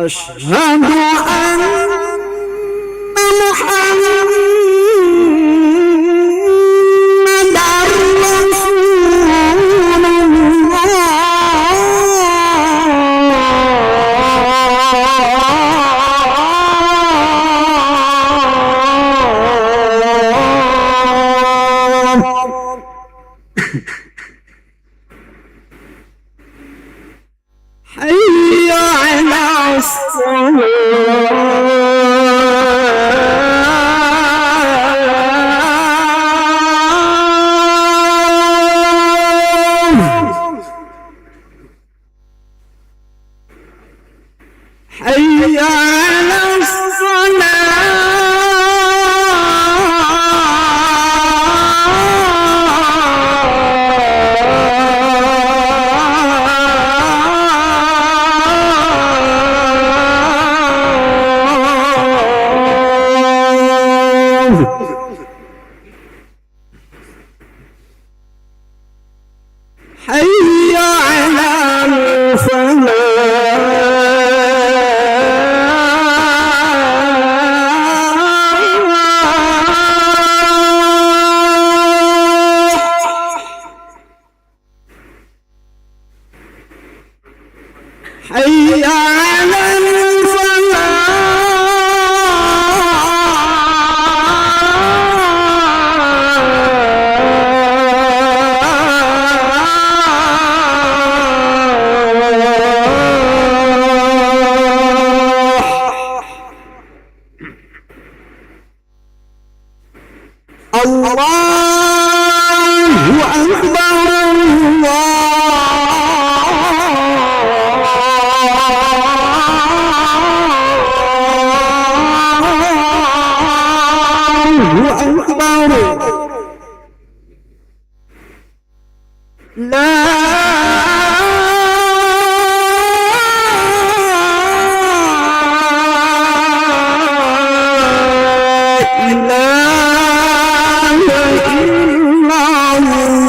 أشهد أن محمدًا رسول الله. حي على الصلاة. حي على الصلاة. حي على الفلاح. حي على الفلاح. الله أكبر. الله أكبر. لا إله إلا الله.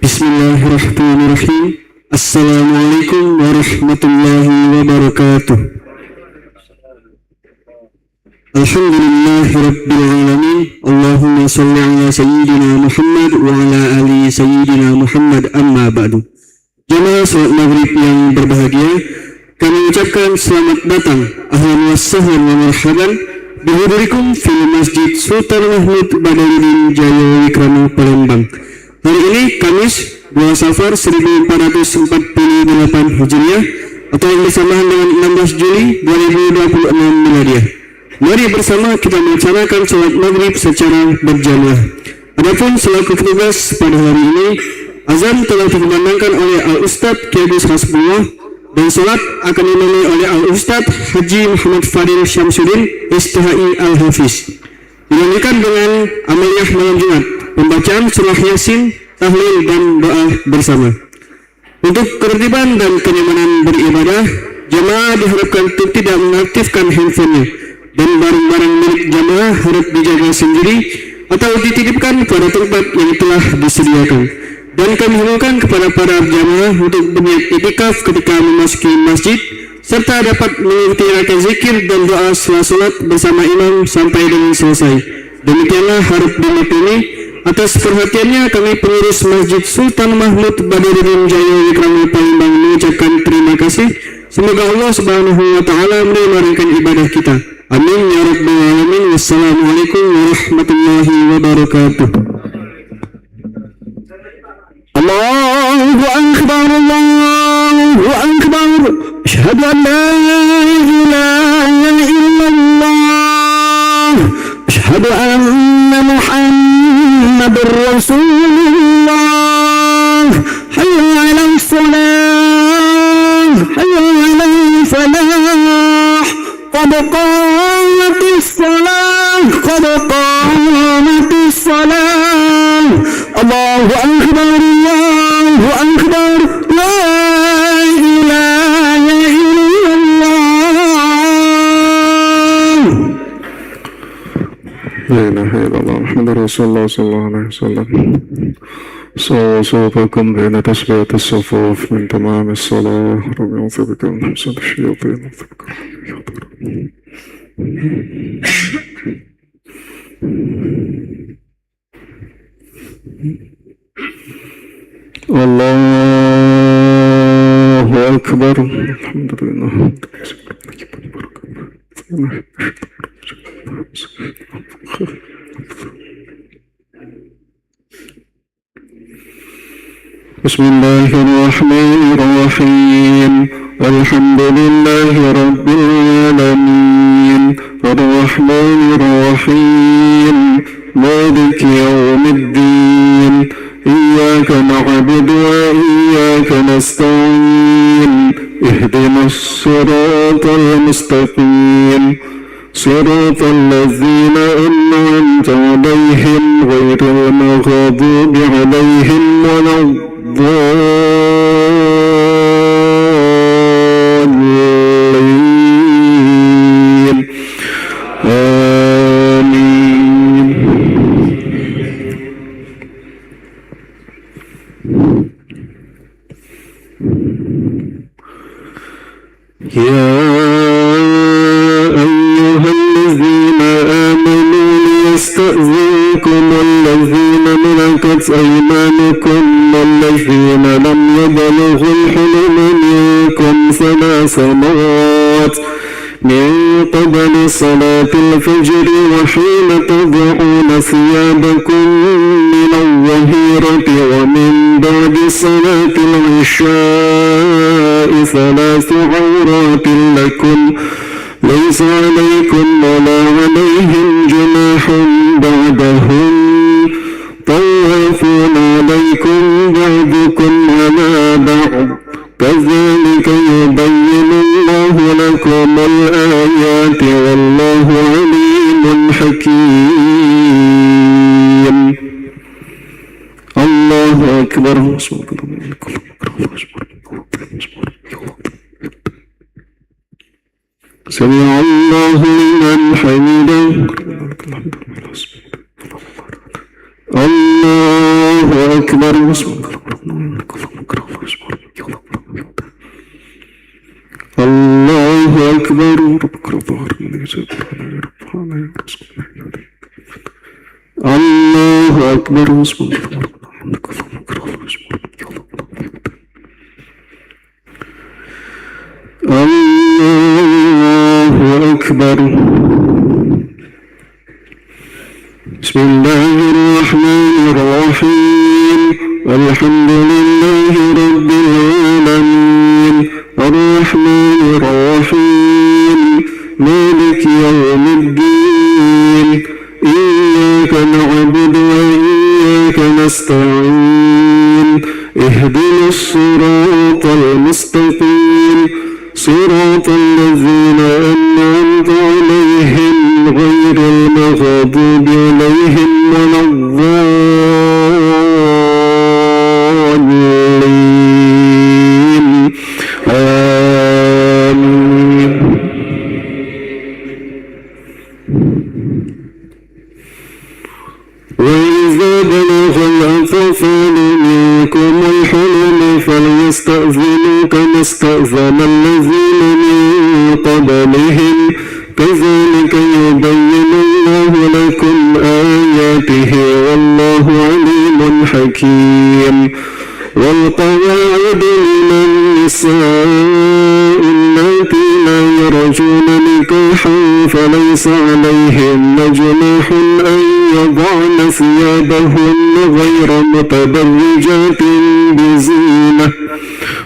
Bismillahirrahmanirrahim. Assalamualaikum warahmatullahi wabarakatuh. Alhamdulillahi rabbil alamin. Allahumma salli ala sayyidina Muhammad wa ala ali sayyidina Muhammad, amma ba'du. Jemaah salat maghrib yang berbahagia, kami ucapkan selamat datang, ahlan wa sahlan wa marhaban bihudurikum fil Masjid Sultan Mahmud Badarudin Jaya Wikrama Palembang. Hari ini Kamis 2 Safar 1448 Hijriah atau yang bersamaan dengan 16 Juli 2026 Miladiah. Mari bersama kita melaksanakan salat maghrib secara berjamaah. Adapun selaku petugas pada hari ini, azan telah dikumandangkan oleh Al-Ustadz Kiai Hasbullah dan salat akan dimulai oleh Al-Ustadz Haji Muhammad Fadil Syamsuddin STHI Al-Hafiz. Dilanjutkan dengan amaliyah malam Jumat, pembacaan surah Yasin, tahlil dan doa bersama. Untuk ketertiban dan kenyamanan beribadah, jemaah diharapkan untuk tidak mengaktifkan handphonenya dan barang-barang milik jemaah harap dijaga sendiri atau dititipkan pada tempat yang telah disediakan. Dan kami himbaukan kepada para jemaah untuk berniat i'tikaf ketika memasuki masjid serta dapat mengikuti rakaat zikir dan doa setelah salat bersama imam sampai dengan selesai. Demikianlah harap dimaklumi. Atas perhatiannya kami pengurus Masjid Sultan Mahmud Badarudin Jaya Wikrama Palembang mengucapkan terima kasih. Semoga Allah Subhanahu wa taala menerima ibadah kita. Amin ya rabbal alamin. Wassalamualaikum warahmatullahi wabarakatuh. Allahu akbar, Allahu akbar. Asyhadu an la ilaha illallah. Asyhadu anna Muhammadur Rasulullah. Hayya 'alas salah, hayya 'alal falah. Qad qamatis salah, qad qamatis salah. Allahu akbar, Allahu akbar. La ilaha illallah. La ilaha illallah Muhammadur Rasulullah sallallahu alaihi wasallam. صوفكم بين تسبية الصفوف من تمام الصلاة. رب يعوذ بك من همزات الشياطين الله أكبر. الحمد لله. بسم الله الرحمن الرحيم. الحمد لله رب العالمين الرحمن الرحيم مالك يوم الدين. إياك نعبد وإياك نستعين. اهدنا الصراط المستقيم صراط الذين أنعمت عليهم غير المغضوب عليهم ولا الضالين. آمين. يا أيها الذين آمنوا ليستأذنكم الذين ملكت أيمانكم والذين لم يبلغوا الحلم منكم 3 مرات من قبل صلاة الفجر وحين تضعون ثيابكم من الظهيرة ومن بعد صلاة العشاء 3 عورات لكم ليس عليكم ولا عليهم جناح بعدهم طوافون عليكم بعضكم على بعض كذلك يبين الله لكم الآيات والله عليم حكيم. الله أكبر. سمع الله لمن حمده. الله أكبر. الله أكبر. الله أكبر. الله أكبر. بسم الله الرحمن الرحيم. الحمد لله رب العالمين الرحمن الرحيم مالك يوم الدين إياك نعبد وإياك نستعين اهدنا الصراط المستقيم صراط الذين أنعمت عليهم غير المغضوب عليهم ولا الضالين آمين. وإذا بلغ الأطفال منكم الحلم فليستأذنوا كما استأذن الذين من قبلهم كذلك يبين الله لكم آياته والله عليم حكيم. والقواعد من النساء اللاتي لا يرجون نكاحا فليس عليهن جناح أن يضعن ثيابهن غير متبرجات بزينة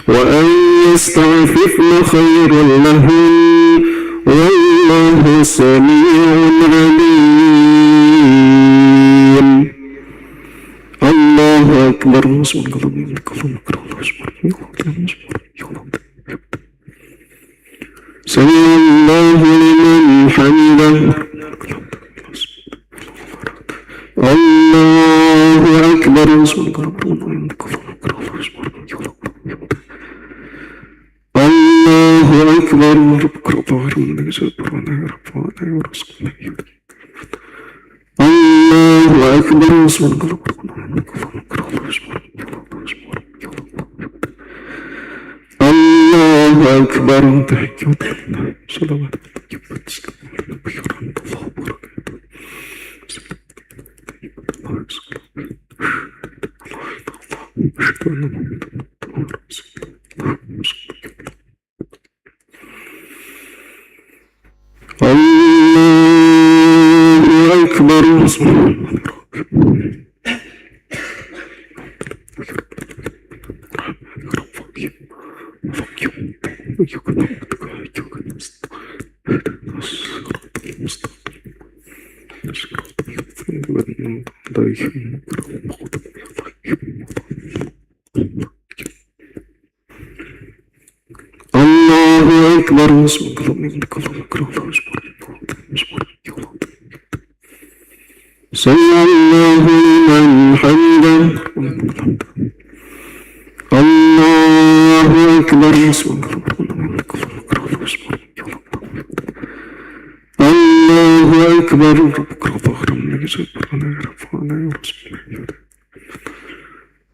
وأن يستعففن خير لهن والله سميع عليم. الله أكبر. سمع الله لمن حمده. الله أكبر. الله أكبر. الله أكبر. الله أكبر. صلوات الله أكبر. الله أكبر. سمع الله لمن حمده. الله أكبر. الله أكبر.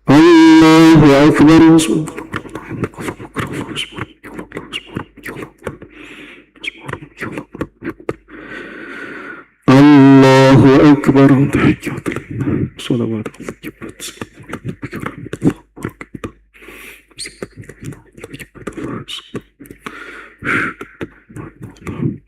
الله أكبر. الله أكبر. تحيات لله صلوات الله.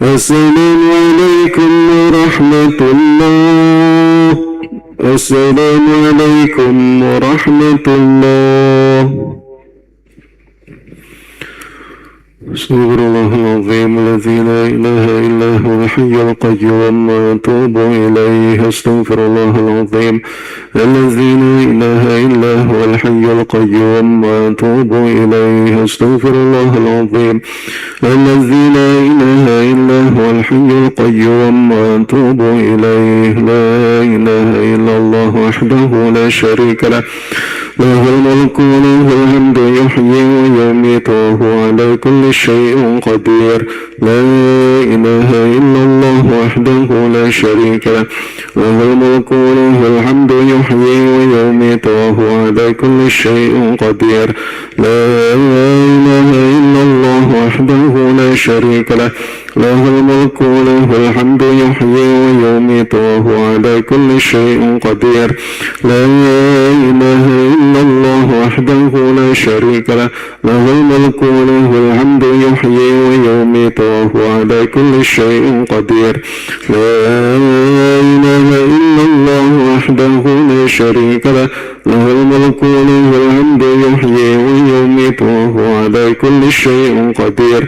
السلام عليكم ورحمة الله. السلام عليكم ورحمة الله. استغفر الله العظيم الذي لا إله إلا هو الحي القيوم وأتوب إليه. استغفر الله العظيم الذي لا إله إلا هو الحي القيوم وأتوب إليه. استغفر الله العظيم الذي لا إله إلا هو الحي القيوم وأتوب إليه. لا إله إلا الله وحده لا شريك له، له الملك وله الحمد يحيي ويميت وهو على كل شيء قدير. لا إله إلا الله وحده لا شريك له، له الملك وله الحمد يحيي ويميت وهو على كل شيء قدير. لا إله إلا الله وحده لا شريك له، له الملك وله الحمد يحيي ويميت وهو على كل شيء قدير. لا إله إلا الله وحده لا شريك له، له الملك وله الحمد يحيي ويميت وهو على كل شيء قدير. لا إله إلا الله وحده لا شريك له، له الملك وله الحمد يحيي ويميت وهو على كل شيء قدير.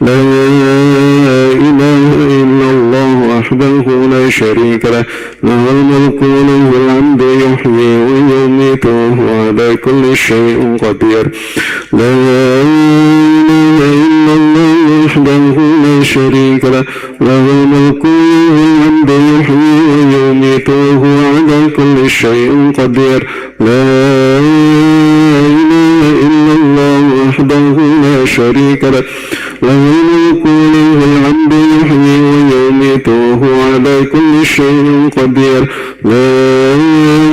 لا إله إلا الله وحده لا شريك له، له الملك وله الحمد يحيي ويميت وهو على كل شيء قدير. لا إله إلا الله وحده لا شريك له، له الملك وله الحمد يحيي ويميت وهو على كل شيء قدير. لا إله إلا الله وحده لا شريك له، له الملك وله الحمد يحيي ويميت وهو على كل شيء قدير. لا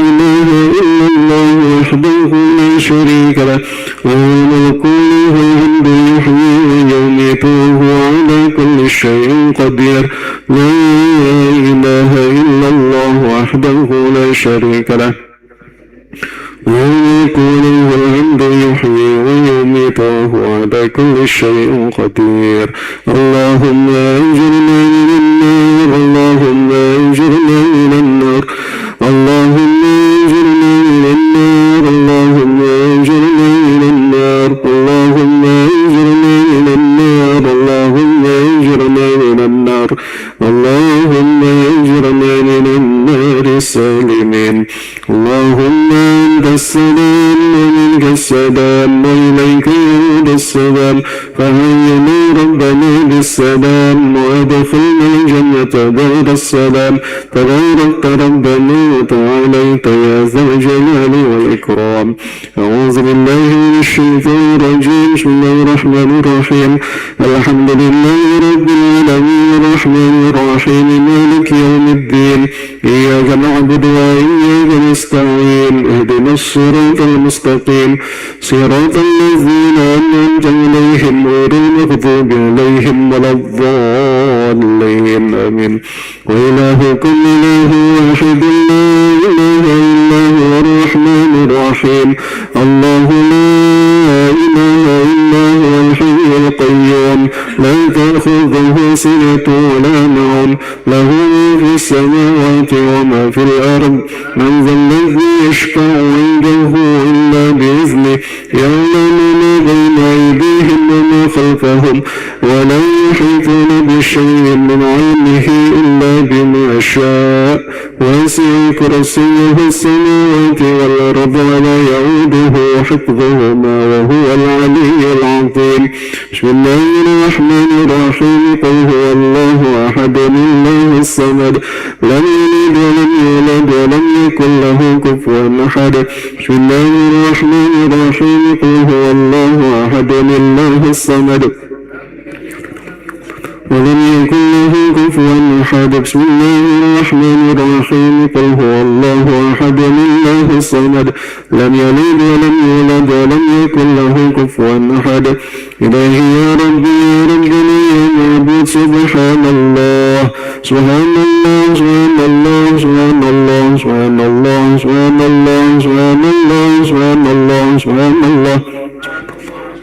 إله إلا الله وحده لا شريك له، له الملك وله الحمد يحيي ويميت وهو على كل شيء قدير. لا إله إلا الله وحده لا شريك له، الملك وله الحمد يحيي ويميت وهو على كل شيء قدير. اللهم أجرنا من النار، اللهم أجرنا من النار، اللهم أجرنا من النار، اللهم أجرنا من النار، اللهم أجرنا من النار، اللهم أجرنا من النار، اللهم أجرنا من النار سالمين. اللهم أنت السلام ومنك السلام وإليك يعود السلام، فهينا ربنا بالسلام وأدخلنا الجنة دار السلام. تباركت ربنا وتعاليت يا ذا الجلال والإكرام. أعوذ بالله من الشيطان الرجيم. بسم الله الرحمن الرحيم. الحمد لله رب العالمين الرحمن الرحيم مالك يوم الدين. إياك نعبد وإياك نستعين. اهدنا الصراط المستقيم، صراط الذين أنعمت عليهم غير المغضوب عليهم ولا الضالين. آمين. وإلهكم إله واحد لا إله إلا هو الرحمن الرحيم. الله لا إله إلا هو الحي القيوم، لا تأخذه سنة ولا نوم، له ما في السماوات وما في الأرض. من ذا الذي يشفع عنده إلا بإذنه، يعلم ما بين أيديهم وما خلفهم، ولا يحيطون بشيء من علمه إلا بما شاء. وسع كرسيه السماوات والأرض ولا يعوده حفظهما وهو العلي العظيم. بسم الله الرحمن الرحيم. قل هو الله أحد الله الصمد، لم يلد ولم يولد ولم يكن له كفوا أحد. بسم الله الرحمن الرحيم. قل هو الله أحد الله الصمد، ولم يكن له كفوا أحد. بسم الله الرحمن الرحيم. قل هو الله أحد الله الصمد، لم يلد ولم يولد ولم يكن له كفوا أحد. إلهي يا ربي يا ربنا يا معبود، سبحان الله سبحان الله سبحان الله سبحان الله سبحان الله سبحان الله سبحان الله سبحان الله سبحان الله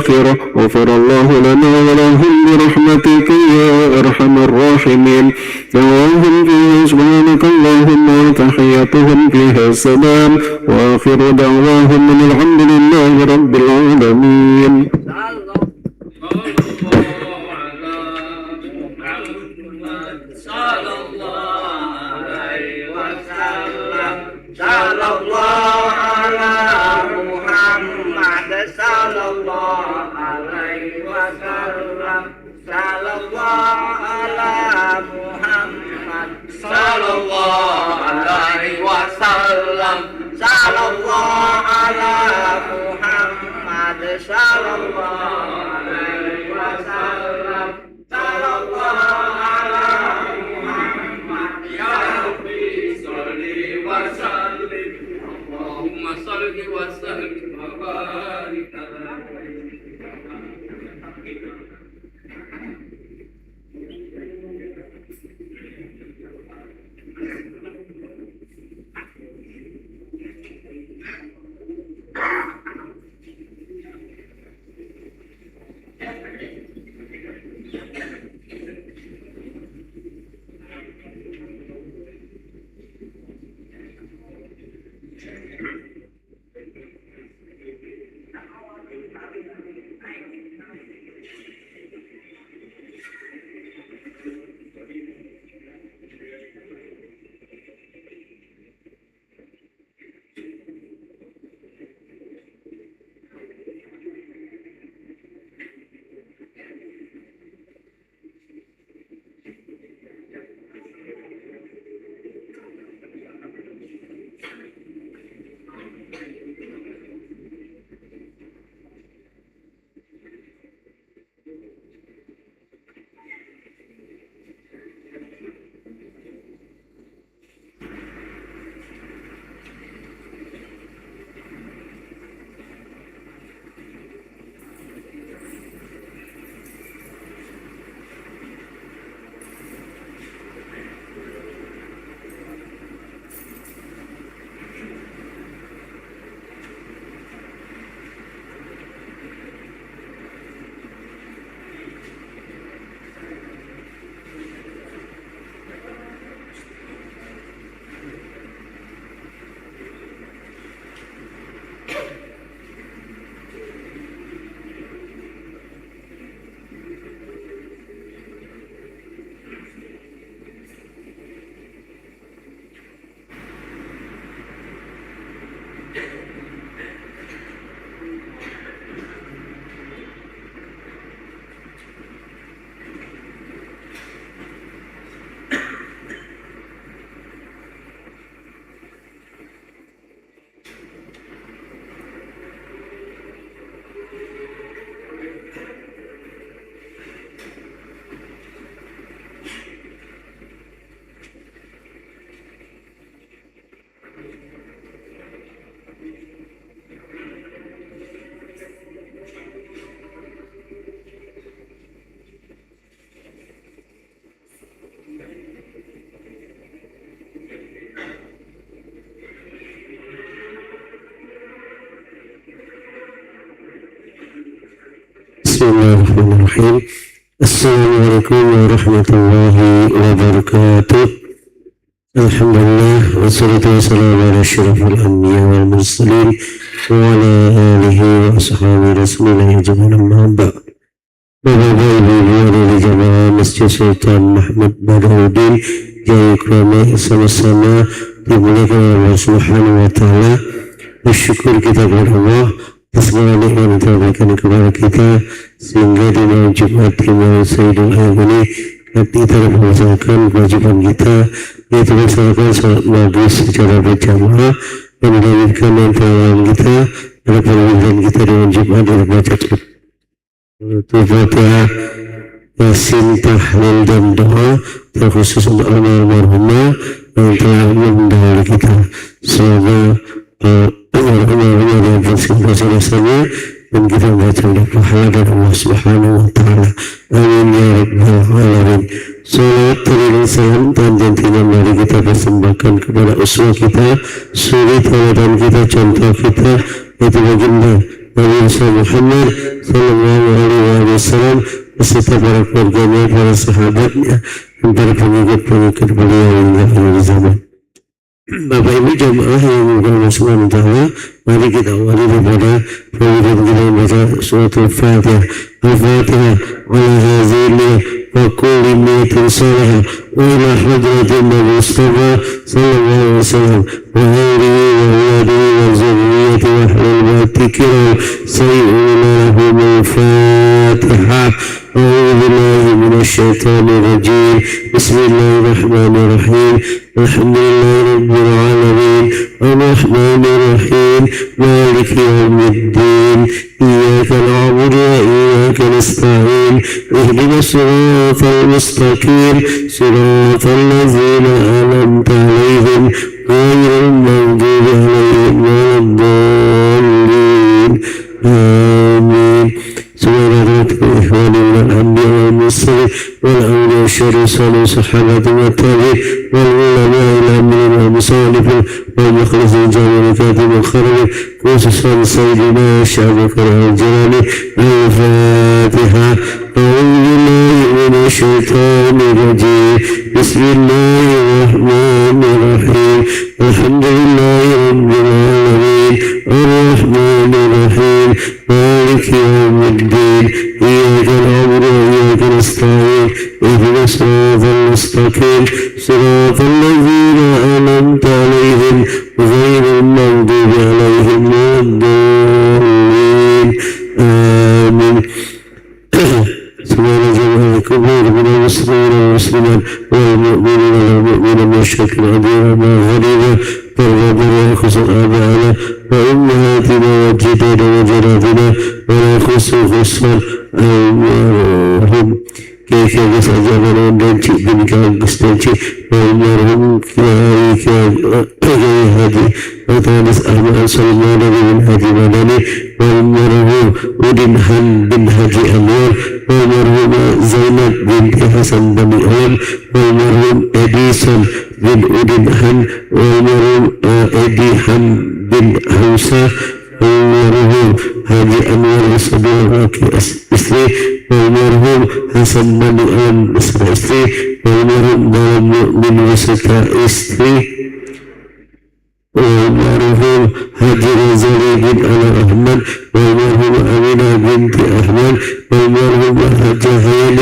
الآخرة. غفر الله لنا ولهم برحمتك يا أرحم الراحمين. دعواهم فيها سبحانك اللهم وتحياتهم فيها السلام وآخر دعواهم من الحمد لله رب العالمين. Bismillahirrahmanirrahim. Assalamualaikum warahmatullahi wabarakatuh. Alhamdulillah wassalatu wassalamu ala asyrafil anbiya wal mursalin wa ala alihi wa ashabihi rasulillah ajmain amma ba'd. Bapak-bapak, ibu-ibu dari jamaah Masjid Sultan Mahmud Badauddin Jayapura sama-sama dimuliakan oleh Allah Subhanahu wa taala. Bersyukur kita kepada Allah atas segala nikmat yang telah berikan kepada kita sehingga di malam Jumat di malam Sayyidul Ayyam ini kita dapat melaksanakan kewajiban kita, yaitu melaksanakan salat maghrib secara berjamaah dan menjadikan antara kita pada perwujudan kita dengan Jumat dan baca Fatihah, Yasin, tahlil dan doa terkhusus untuk almarhumah yang telah mendahului kita. Semoga Allah dan dosa-dosanya dan kita membaca pahala dari Allah Subhanahu wa taala. Amin ya rabbal alamin. Salat dan salam dan tidak mari kita persembahkan kepada uswah kita, suri teladan kita, contoh kita, yaitu baginda Nabi Muhammad sallallahu alaihi wasallam beserta para keluarganya, para sahabatnya, dan para pengikut-pengikut beliau hingga akhir zaman. Bapak Ibu jamaah yang berkenan Subhanahu wa taala, mari kita awali daripada pembacaan kita membaca surat Al-Fatihah. Al-Fatihah ala hazili wa kulli niyatin salihah wa ila hadratin Nabi Mustafa sallallahu alaihi wasallam wa alihi wa awladihi wa zurriyyati wa ahlil baiti kiram sayyidina lahum al-Fatihah. أعوذ بالله من الشيطان الرجيم بسم الله الرحمن الرحيم الحمد لله رب العالمين الرحمن الرحيم مالك يوم الدين إياك نعبد وإياك نستعين اهدنا الصراط المستقيم صراط الذين أنعمت عليهم غير المغضوب عليهم ولا الضالين آمين. سبحان الإخوان والأنبياء والمرسلين والأولياء الشريف والصحابة والتابعين والعلماء العاملين والمصالحين والمخلصين جميع الكاتب والخرج خصوصا سيدنا الشعب الكريم الجلالي. الفاتحة. أعوذ بالله من الشيطان الرجيم بسم الله الرحمن الرحيم الحمد لله رب العالمين الرحمن الرحيم مالك يوم الدين إياك نعبد وإياك نستعين اهدنا الصراط المستقيم صراط الذين أنعمت عليهم غير المغضوب عليهم ولا الضالين آمين. سبحان جميع الكبير من المسلمين والمسلمات والمؤمنين والمؤمنين والمشرك العظيم ما غريبا والرب خصوص آبائنا وأمهاتنا وجدنا وجداتنا ولا خصوص المرحوم كيف يسعى جبنا ونجي بنك أنقستنجي والمرحوم كيف هدي وتانس أحمد صلى الله عليه هدي مدني والمرحوم ودين هل بن هدي أمور والمرحوم زينب بنت حسن بن أول والمرحوم إديسون بن أودين هن والمرحوم إدي هن بن حوسة والمرحوم هدي أنور صديق إسري والمرحوم حسن بن أم إسري والمرحوم من وسط إسري والمرحوم هدي زلي بن أحمد والمرحوم أمينة بنت أحمد والمرحوم حجة هيل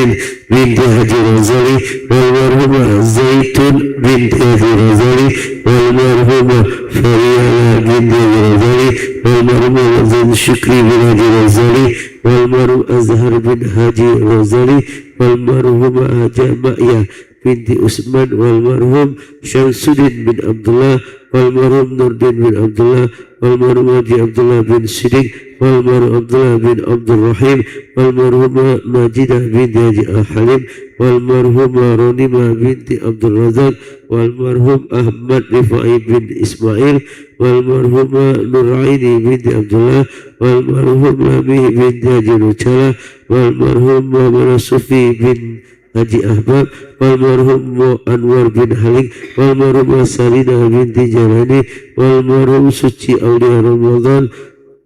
بنت هدي رزالي والمرحوم زيتون بنت هدي رزالي والمرحوم فريالة بنت رزالي والمرحوم زين شكري بن هدي رزالي والمرحوم أزهر بن هدي رزالي والمرحوم جمعية بنت عثمان والمرحوم شمس الدين بن عبد الله والمرحوم نور الدين بن عبد الله والمرحوم هادي عبد الله بن صديق والمرحوم عبد الله بن عبد الرحيم والمرحوم ماجدة بنت هادي حليم والمرحوم رنيمة بنت عبد الرزاق والمرحوم أحمد رفاعي بن إسماعيل والمرحوم نور عيني بنت عبد الله والمرحوم رامي بنت هادي رجالة والمرحوم محمد صوفي بن Haji Ahmad والمرحوم أنور بن حليق والمرحوم سالينة بنت جلاني والمرحوم سوتشي أولياء رمضان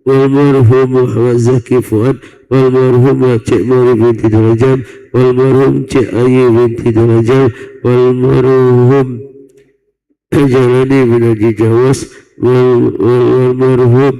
والمرحوم محمد زكي فؤاد والمرحوم Cik Mari binti Darajat والمرحوم Cik Ayu binti Darajat والمرحوم Jalani bin Haji Jawas والمرحوم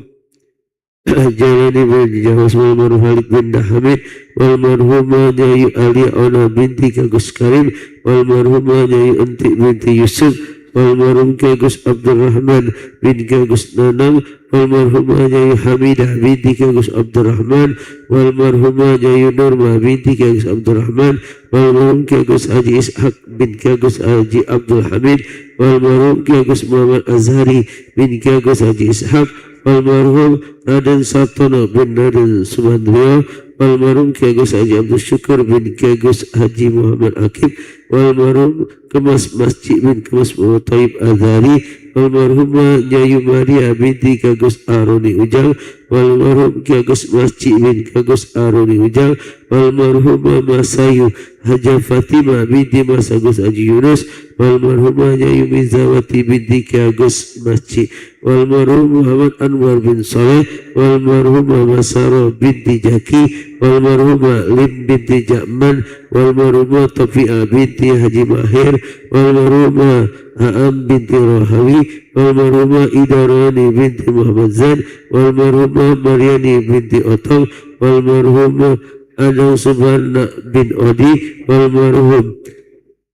Jalani bin Jawas والمرحوم Halik bin Hamid والمرحوم Nyai Ali Ona binti Kagus Karim والمرحوم Nyai Entik binti Yusuf والمرحوم Kagus Abdul Rahman bin Kagus Nanang والمرحوم Nyai Hamidah binti Kagus Abdul Rahman والمرحوم Nyai Nurma binti Kagus Abdul Rahman والمرحوم Kagus Haji Ishaq bin Kagus Haji Abdul Hamid والمرحوم Kagus Muhammad Azhari bin Kagus Haji Ishaq والمرحوم Raden Sartono bin Raden Subandrio والمرحوم Kagus Haji Abdul Syukur bin Kagus Haji Muhammad Akib والمرحوم Kemas Masjid bin Kemas Muhammad Taib Azhari والمرحوم Nyayu Maria binti Kagus Aroni Ujang والمرحوم Kagus Masjid bin Kagus Aroni Ujang والمرحومة Masayu Haja Fatimah binti Mas Agus Haji Yunus, walmarhumah Yayumi Zawati binti Ki Agus Masci, walmarhum Muhammad Anwar bin Saleh, walmarhumah Masaro binti Jaki, walmarhumah Lim binti Jakman, walmarhumah Tafi'ah binti Haji Mahir, walmarhumah Haam binti Rohawi, walmarhumah Idarani binti Muhammad Zain, walmarhumah Maryani binti Otong, walmarhumah Anang Subarna bin Odi, walmarhum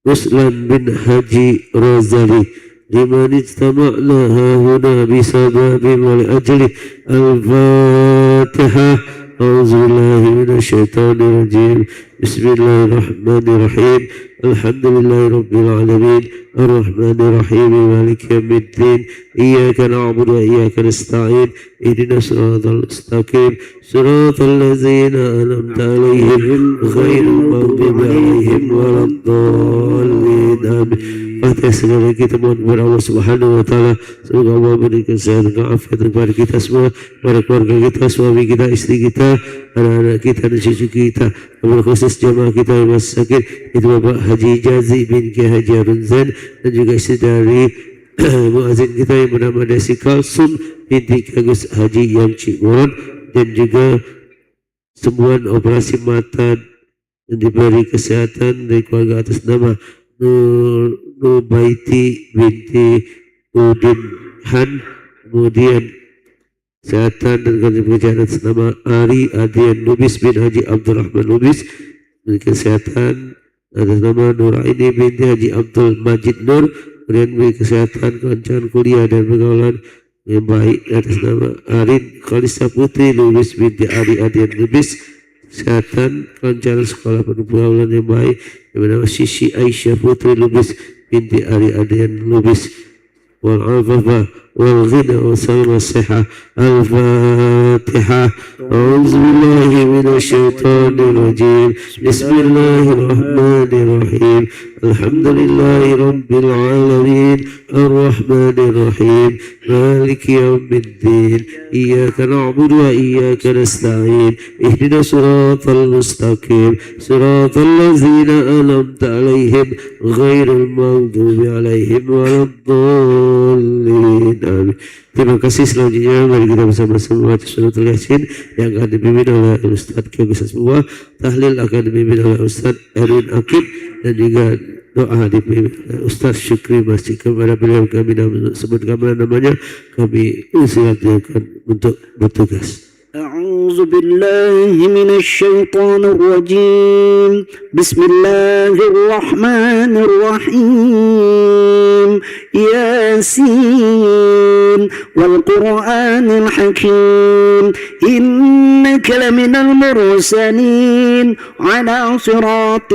Ruslan bin Haji Rozali. Liman ijtama'na hahuna bisababin wal ajli. Al-Fatihah. A'udzubillahi minasyaitonir rajim. Bismillahirrahmanirrahim. Alhamdulillahi rabbil alamin. Ar-Rahmanir Rahim. Maliki yaumiddin. Iyyaka na'budu wa iyyaka nasta'in. Ihdinas siratal mustaqim. Siratal ladzina an'amta 'alaihim ghairil maghdubi 'alaihim waladdallin. Amin. Fatihah segala kita mohon kepada Allah Subhanahu wa taala, semoga Allah memberikan kesehatan dan afiat kepada kita semua, kepada keluarga kita, suami kita, istri kita, anak-anak kita dan cucu kita, kepada khusus jamaah kita yang masih sakit, itu Bapak Haji Jazi bin Ki Haji Harun Zain dan juga istri dari muazin kita yang bernama Desi Kalsum binti Ki Agus Haji Yamci Moron, dan juga semua operasi mata yang diberi kesehatan dari keluarga atas nama Nubaiti binti Udin Han, kemudian kesehatan dan pekerjaan atas nama Ari Adian Lubis bin Haji Abdurrahman Lubis, dan kesehatan atas nama Nuraini binti Haji Abdul Majid Nur, kemudian beri kesehatan kelancaran kuliah dan pergaulan yang baik atas nama Arin Khalisa Putri Lubis binti Ari Adian Lubis, kesehatan kelancaran sekolah penuh pergaulan yang baik yang bernama Sisi Aisyah Putri Lubis binti Ari Adian Lubis, wal afafah wal ghina wa salama sihah. Al-Fatihah. A'udzubillahi minasyaitonir rajim. Bismillahirrahmanirrahim. Alhamdulillahi rabbil alamin. Ar-Rahmanir Rahim. Maliki yaumiddin. Iyyaka na'budu wa iyyaka nasta'in. Ihdinas siratal mustaqim. Siratal ladzina an'amta 'alaihim ghairil maghdubi 'alaihim waladdallin. Amin. Terima kasih. Selanjutnya mari kita bersama-sama baca suratul Yasin yang akan dipimpin oleh Ustaz Ki Agus Hasbullah. Tahlil akan dipimpin oleh Ustaz Erwin Akib, dan juga doa dipimpin oleh Ustaz Syukri Masjid. Kepada beliau kami sebutkan namanya, kami silakan untuk bertugas. أعوذ بالله من الشيطان الرجيم بسم الله الرحمن الرحيم ياسين والقرآن الحكيم إنك لمن المرسلين على صراط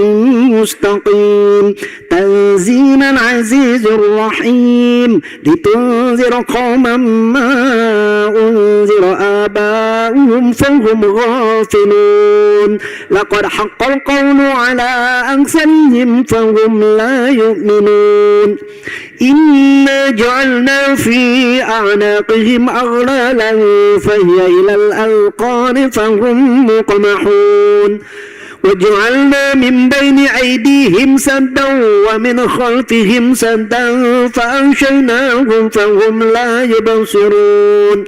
مستقيم تنزيل العزيز الرحيم لتنذر قوما ما أنذر آباؤهم فهم غافلون لقد حق القول على أكثرهم فهم لا يؤمنون إنا جعلنا في أعناقهم أغلالا فهي إلى الأذقان فهم مقمحون وجعلنا من بين أيديهم سدا ومن خلفهم سدا فأغشيناهم فهم لا يبصرون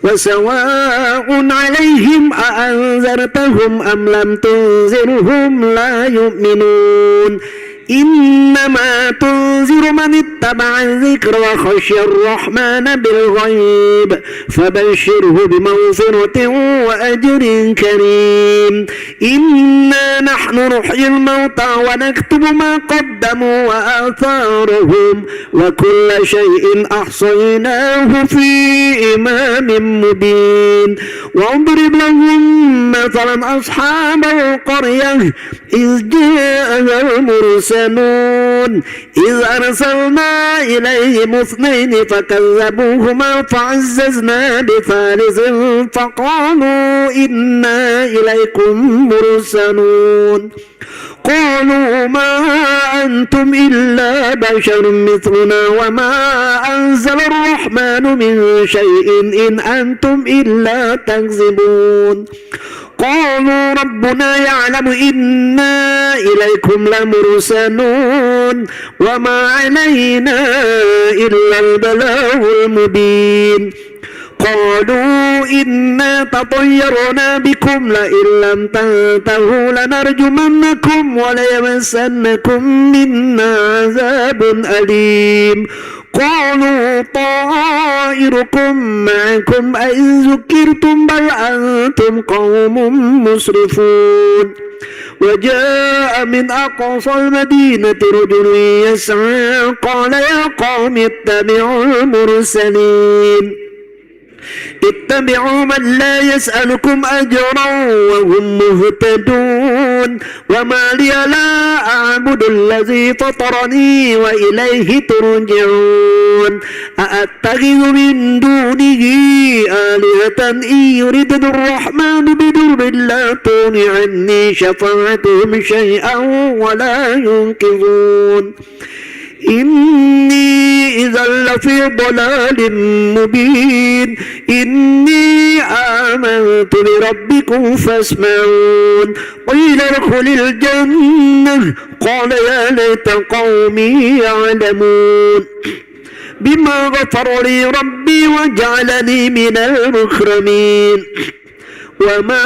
وسواء عليهم أأنذرتهم أم لم تنذرهم لا يؤمنون إنما تنذر من اتبع الذكر وخشي الرحمن بالغيب فبشره بمغفرة وأجر كريم إنا نحن نحيي الموتى ونكتب ما قدموا وآثارهم وكل شيء أحصيناه في إمام مبين واضرب لهم مثلا أصحاب القرية إذ جاءها المرسلون إذ أرسلنا إليهم اثنين فكذبوهما فعززنا بثالث فقالوا إنا إليكم مرسلون قالوا ما أنتم إلا بشر مثلنا وما أنزل الرحمن من شيء إن أنتم إلا تكذبون قالوا ربنا يعلم إنا إليكم لمرسلون وما علينا إلا البلاغ المبين قالوا إنا تطيرنا بكم لئن لم تنتهوا لنرجمنكم وليمسنكم منا عذاب أليم قالوا طائركم معكم أئن ذكرتم بل أنتم قوم مسرفون وجاء من أقصى المدينة رجل يسعى قال يا قوم اتبعوا المرسلين اتبعوا من لا يسألكم أجرا وهم مهتدون وما لي لا أعبد الذي فطرني وإليه ترجعون أأتخذ من دونه آلهة إن يردن الرحمن بضر لا تغن عني شفاعتهم شيئا ولا ينقذون إني إذا لفي ضلال مبين إني آمنت بربكم فاسمعون قيل ادخل الجنة قال يا ليت قومي يعلمون بما غفر لي ربي وجعلني من المكرمين وما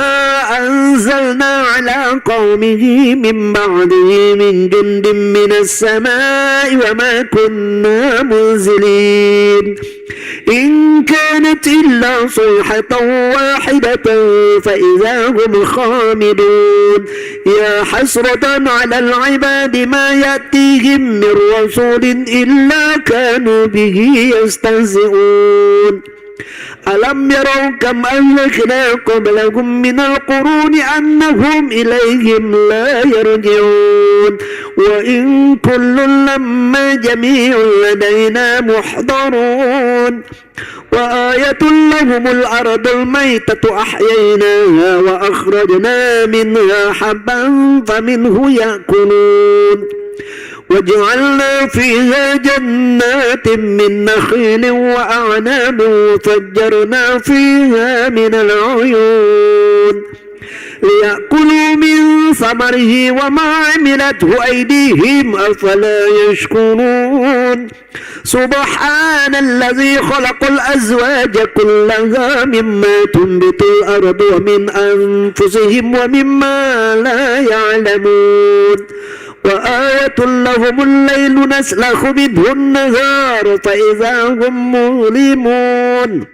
أنزلنا على قومه من بعده من جند من السماء وما كنا منزلين إن كانت إلا صيحة واحدة فإذا هم خامدون يا حسرة على العباد ما يأتيهم من رسول إلا كانوا به يستهزئون ألم يروا كم أهلكنا قبلهم من القرون أنهم إليهم لا يرجعون وإن كل لما جميع لدينا محضرون وآية لهم الأرض الميتة أحييناها وأخرجنا منها حبا فمنه يأكلون وجعلنا فيها جنات من نخيل وأعناب وفجرنا فيها من العيون ليأكلوا من ثمره وما عملته أيديهم أفلا يشكرون سبحان الذي خلق الأزواج كلها مما تنبت الأرض ومن أنفسهم ومما لا يعلمون وآية لهم الليل نسلخ منه النهار فإذا هم مظلمون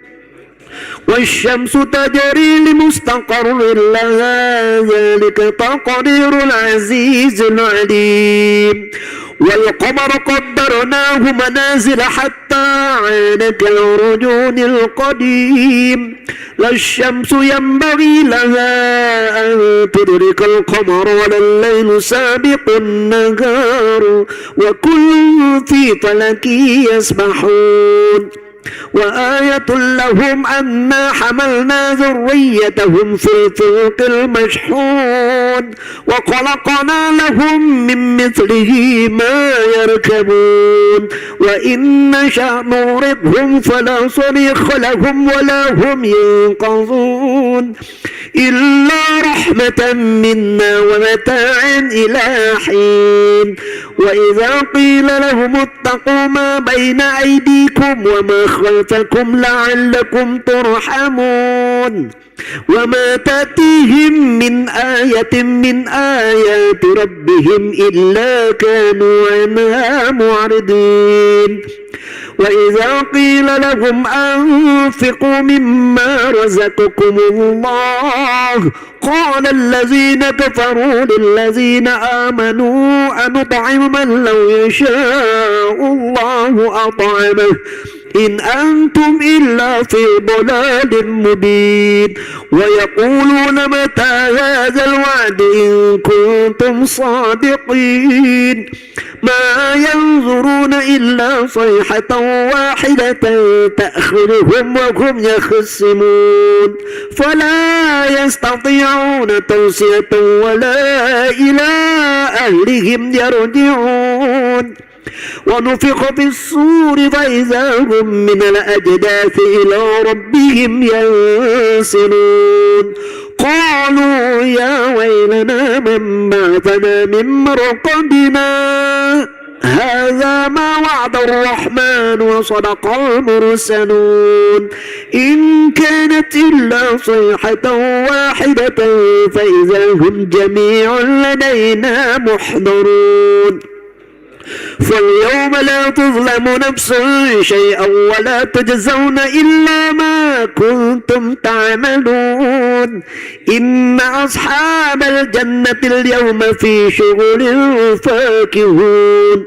والشمس تجري لمستقر لها ذلك تقدير العزيز العليم والقمر قدرناه منازل حتى عاد كالرجون القديم لا الشمس ينبغي لها أن تدرك القمر ولا الليل سابق النهار وكل في فلك يسبحون وآية لهم أنا حملنا ذريتهم في الفلك المشحون وخلقنا لهم من مثله ما يركبون وإن نشأ نغرقهم فلا صريخ لهم ولا هم ينقذون إلا رحمة منا ومتاعا إلى حين وإذا قيل لهم اتقوا ما بين أيديكم وما خلفكم لعلكم ترحمون وما تأتيهم من آية من آيات ربهم إلا كانوا عنها معرضين وإذا قيل لهم أنفقوا مما رزقكم الله قال الذين كفروا للذين آمنوا أنطعم من لو يشاء الله أطعمه إن أنتم إلا في ضلال مبين ويقولون متى هذا الوعد إن كنتم صادقين ما ينظرون إلا صيحة واحدة تأخذهم وهم يخصمون فلا يستطيعون توصية ولا إلى أهلهم يرجعون ونفخ في الصور فإذا هم من الأجداث إلى ربهم ينسلون قالوا يا ويلنا من بعثنا من مرقدنا هذا ما وعد الرحمن وصدق المرسلون إن كانت إلا صيحة واحدة فإذا هم جميع لدينا محضرون فاليوم لا تظلم نفس شيئا ولا تجزون إلا ما كنتم تعملون إن أصحاب الجنة اليوم في شغل فاكهون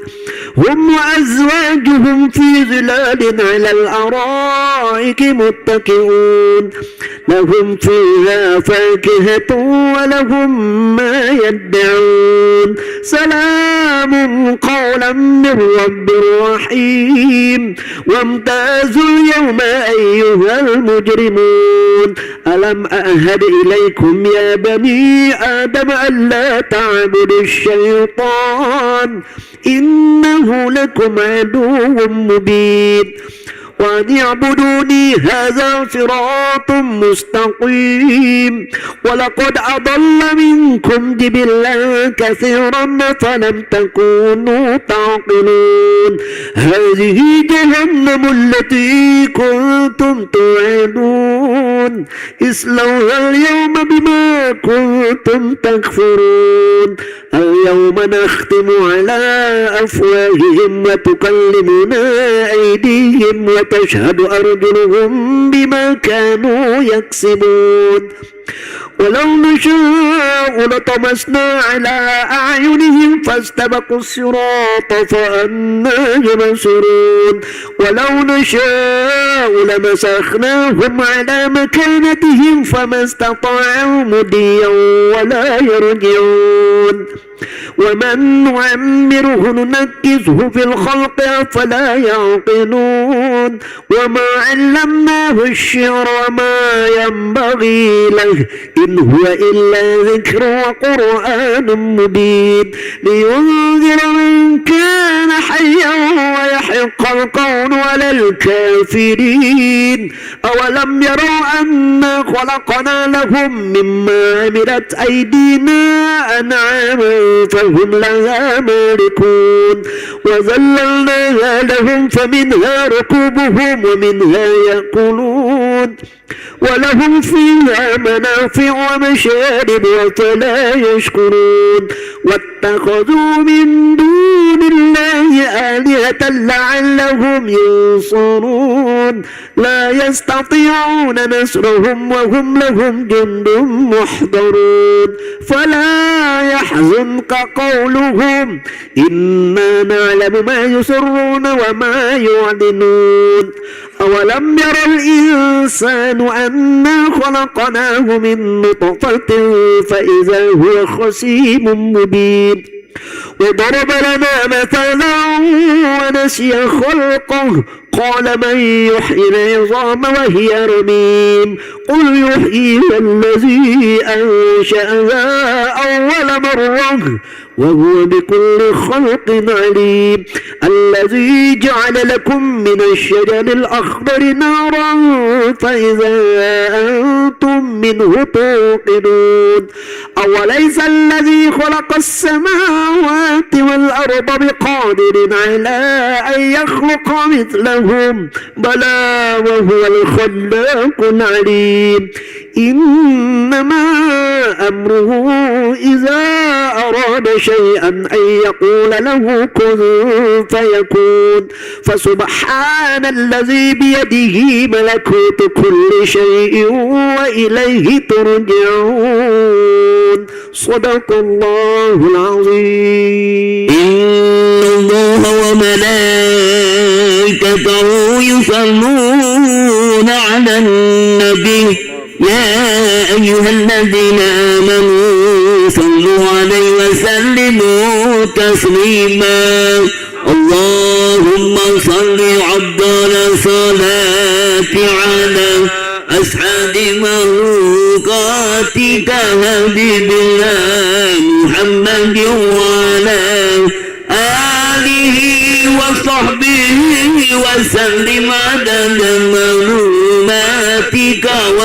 هم وأزواجهم في ظلال على الأرائك متكئون لهم فيها فاكهة ولهم ما يدعون سلام قولا من رب رحيم وامتازوا اليوم أيها المجرمون ألم أعهد إليكم يا بني آدم ألا تعبدوا الشيطان إنه لكم عدو مبين وأن يعبدوني هذا صراط مستقيم ولقد أضل منكم جبلا كثيرا فلم تكونوا تعقلون هذه جهنم التي كنتم توعدون اصلوها اليوم بما كنتم تكفرون اليوم نختم على أفواههم وتكلمنا أيديهم وتشهد أرجلهم بما كانوا يكسبون ولو نشاء لطمسنا على أعينهم فاستبقوا الصراط فأنى يبصرون ولو نشاء لمسخناهم على مكانتهم فما استطاعوا مضيا ولا يرجعون ومن نعمره ننكسه في الخلق أفلا يعقلون وما علمناه الشعر وما ينبغي له إن هو إلا ذكر وقرآن مبين لينذر من كان حيا ويحق القول على الكافرين أولم يروا أنا خلقنا لهم مما عملت أيدينا أنعاما فهم لها مالكون وذللناها لهم فمنها ركوبهم ومنها يأكلون ولهم فيها منافع ومشارب وفلا يشكرون واتخذوا من دون الله آلهة لعلهم ينصرون لا يستطيعون نصرهم وهم لهم جند محضرون فلا يحزنك قولهم إنا نعلم ما يسرون وما يعلنون أولم ير الإنسان أنا خلقناه من نطفة فإذا هو خصيم مبين وضرب لنا مثلا ونسي خلقه قال من يحيي العظام وهي رميم قل يحييها الذي أنشأها أول مرة وهو بكل خلق عليم الذي جعل لكم من الشجر الأخضر نارا فإذا أنتم منه توقدون أوليس الذي خلق السماوات والأرض بقادر على أن يخلق مثلهم بلى وهو الخلاق العليم إنما أمره إذا أراد شيئا أن يقول له كن فيكون فسبحان الذي بيده ملكوت كل شيء وإليه ترجعون صدق الله العظيم إن الله وملائكته يصلون على النبي يا أيها الذين آمنوا صلوا عليه وسلموا تسليما اللهم صل عبد الصلاة على أسعد مخلوقاتك حبيب الله محمد وعلى آله وصحبه وسلم عدد معلوماتك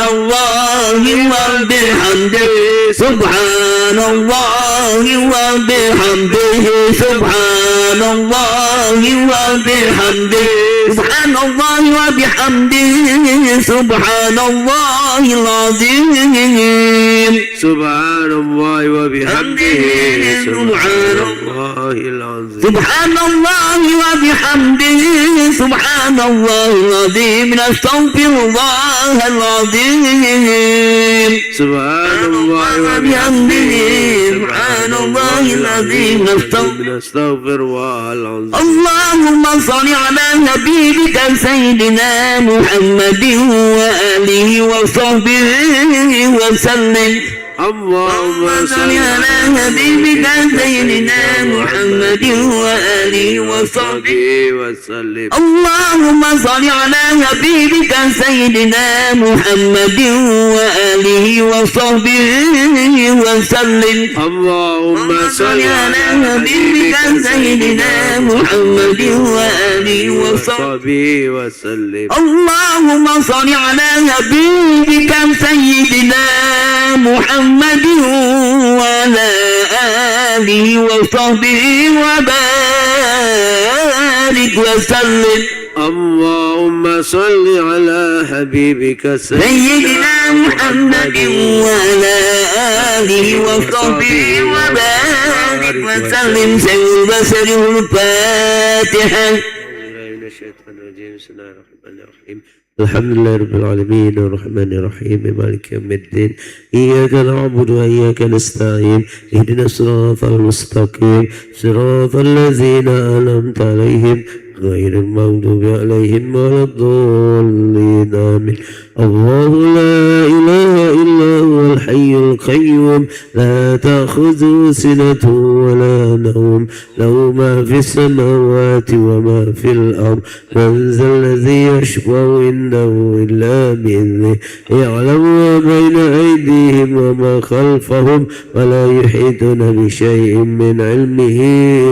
الله وبحمده سبحان الله وبحمده سبحان الله وبحمده سبحان الله وبحمده سبحان الله العظيم سبحان الله وبحمده سبحان الله العظيم سبحان الله وبحمده سبحان الله العظيم نستغفر الله العظيم سبحان الله وبحمده سبحان الله العظيم نستغفر الله العظيم اللهم صل على حبيبك سيدنا محمد وآله وصحبه وسلم اللهم صل على حبيبك سيدنا محمد وآله وصحبه وسلم اللهم صل على حبيبك سيدنا محمد وآله وصحبه وسلم اللهم صل على حبيبك سيدنا محمد وآله وصحبه وسلم اللهم صل على حبيبك سيدنا محمد وعلى آله وصحبه وبارك وسلم اللهم صل على حبيبك سيدنا محمد وعلى آله وصحبه وبارك وسلم سيد البشر الفاتحة الشيطان الرجيم بسم الله الرحمن الرحيم الحمد لله رب العالمين الرحمن الرحيم مالك يوم الدين إياك نعبد وإياك نستعين اهدنا الصراط المستقيم صراط الذين أنعمت عليهم غير المغضوب عليهم ولا الضالين آمين الله لا إله إلا هو الحي القيوم لا تأخذه سنة ولا نوم له ما في السماوات وما في الأرض من ذا الذي يشفع عنده إلا بإذنه يعلم ما بين أيديهم وما خلفهم ولا يحيطون بشيء من علمه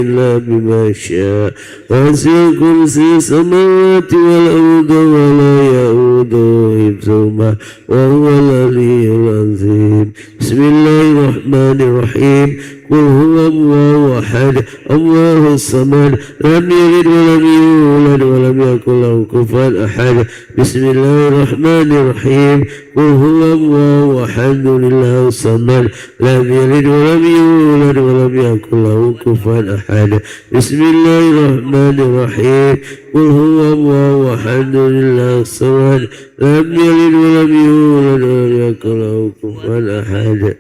إلا بما شاء وسع كرسي السماوات والأرض ولا يؤوده حفظهما وهو العلي العظيم بسم الله الرحمن الرحيم قل هو الله أحد الله الصمد لم يلد ولم يولد ولم يكن له كفوا أحد بسم الله الرحمن الرحيم قل هو الله أحد الله الصمد لم يلد ولم يولد ولم يكن له كفوا أحد بسم الله الرحمن الرحيم قل هو الله أحد الله الصمد لم يلد ولم يولد ولم يكن له كفوا أحد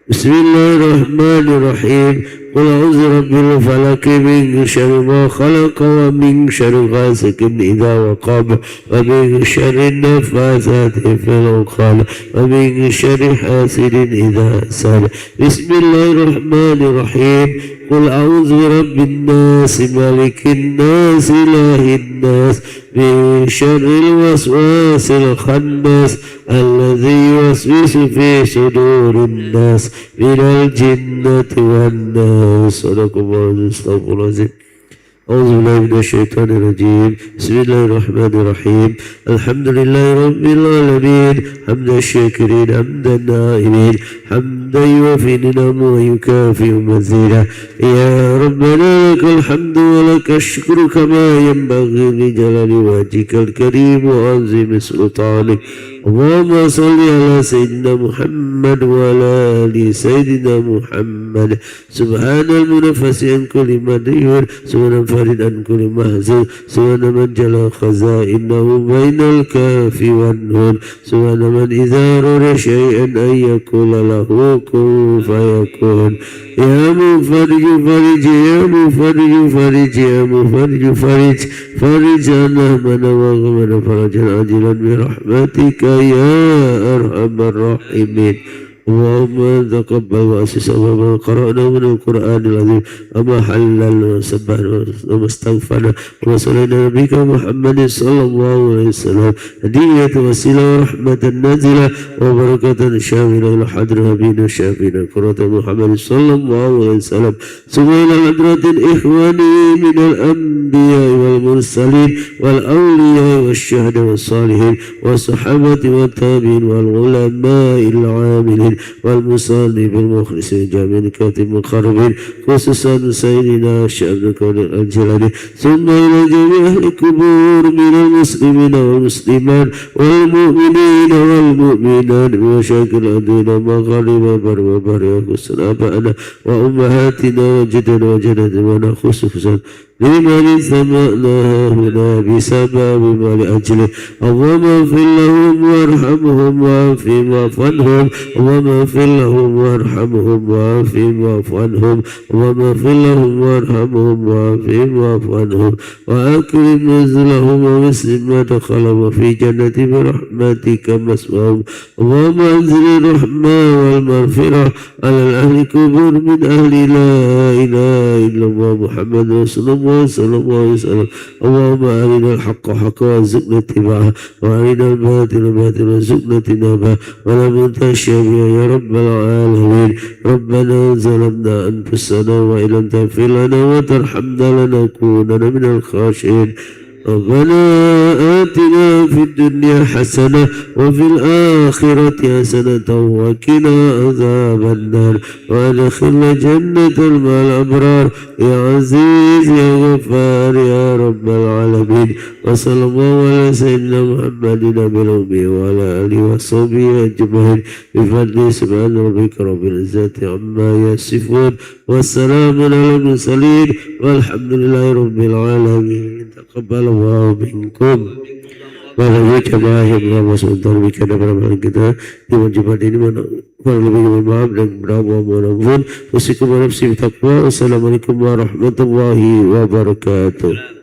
بسم الله الرحمن الرحيم قل أعوذ برب الفلق من شر ما خلق ومن شر غاسق إذا وقب ومن شر النفاثات في العقد ومن شر حاسد إذا حسد بسم الله الرحمن الرحيم قل أعوذ برب الناس ملك الناس إله الناس من شر الوسواس الخناس الذي يوسوس في صدور الناس من الجنة والناس صدق الله استغفر الله أعوذ بالله من الشيطان الرجيم بسم الله الرحمن الرحيم الحمد لله رب العالمين حمد الشاكرين حمد النائمين حمدا يوفي نعمه ويكافئ مزيدا يا ربنا لك الحمد ولك الشكر كما ينبغي لجلال وجهك الكريم وعظيم سلطانك اللهم صل على سيدنا محمد وعلى آل سيدنا محمد سبحان المنفس عن كل مدير سبحان الفارد عن كل محزون سبحان من جلى خزائنه بين الكاف والنون سبحان من إذا أراد شيئا أن يقول له كن فيكون يا مفرج فرج يا مفرج فرج يا مفرج فرج فرج عنا من وغمن فرجا عاجلا برحمتك يا أرحم الراحمين اللهم تقبل وأسس وما قرأنا من القرآن العظيم وما حللنا وسبحنا وما استغفرنا وما صلينا نبيك محمد صلى الله عليه وسلم هدية وسيلة ورحمة نازلة وبركة شاملة إلى حضر نبينا شافينا قرة محمد صلى الله عليه وسلم ثم إلى حضرة الإخوان من الأنبياء والمرسلين والأولياء والشهداء والصالحين والصحابة والتابعين والعلماء العاملين والمصلين المخلصين جميع الكاتب المقربين خصوصا سيدنا الشيخ الجلالي ثم إلى جميع أهل القبور من المسلمين والمسلمات والمؤمنين والمؤمنات بمشاكل أرضنا مغارب بر وبر خصوصا آبائنا وأمهاتنا وجدنا وجدتنا خصوصا لمن سمعنا هنا بسبب ما لأجله اللهم اغفر لهم وارحمهم وعافهم واعف عنهم اللهم اغفر لهم وارحمهم وعافهم واعف عنهم اللهم اغفر لهم وارحمهم وعافهم واعف عنهم وأكرم نزلهم ومسلم ما دخلهم في جنة برحمتك مسواهم اللهم أنزل الرحمة والمغفرة على الأهل الكبر من أهل لا إله إلا الله محمد رسول الله صلى الله عليه وسلم اللهم أرنا الحق حقا وارزقنا اتباعه وأرنا الباطل باطلا وارزقنا اجتنابه ولا منتشر يا رب العالمين ربنا ظلمنا أنفسنا وإن لم تغفر لنا وترحمنا لنكونن من الخاشعين ربنا آتنا في الدنيا حسنة وفي الآخرة حسنة وقنا عذاب النار وادخلنا جنة مع الأبرار يا عزيز يا غفار يا رب العالمين وصلى الله على سيدنا محمد نبي الأمي وعلى آله وصحبه أجمعين بفضل سبحان ربك رب العزة عما يصفون والسلام على المرسلين والحمد لله رب العالمين تقبل الله منكم. Wahai jemaah yang Allah SWT berikan kepada kita di Jumat ini kurang lebih mohon maaf dan berapa mohon usikum wa nafsi bitaqwa. Assalamualaikum warahmatullahi wabarakatuh.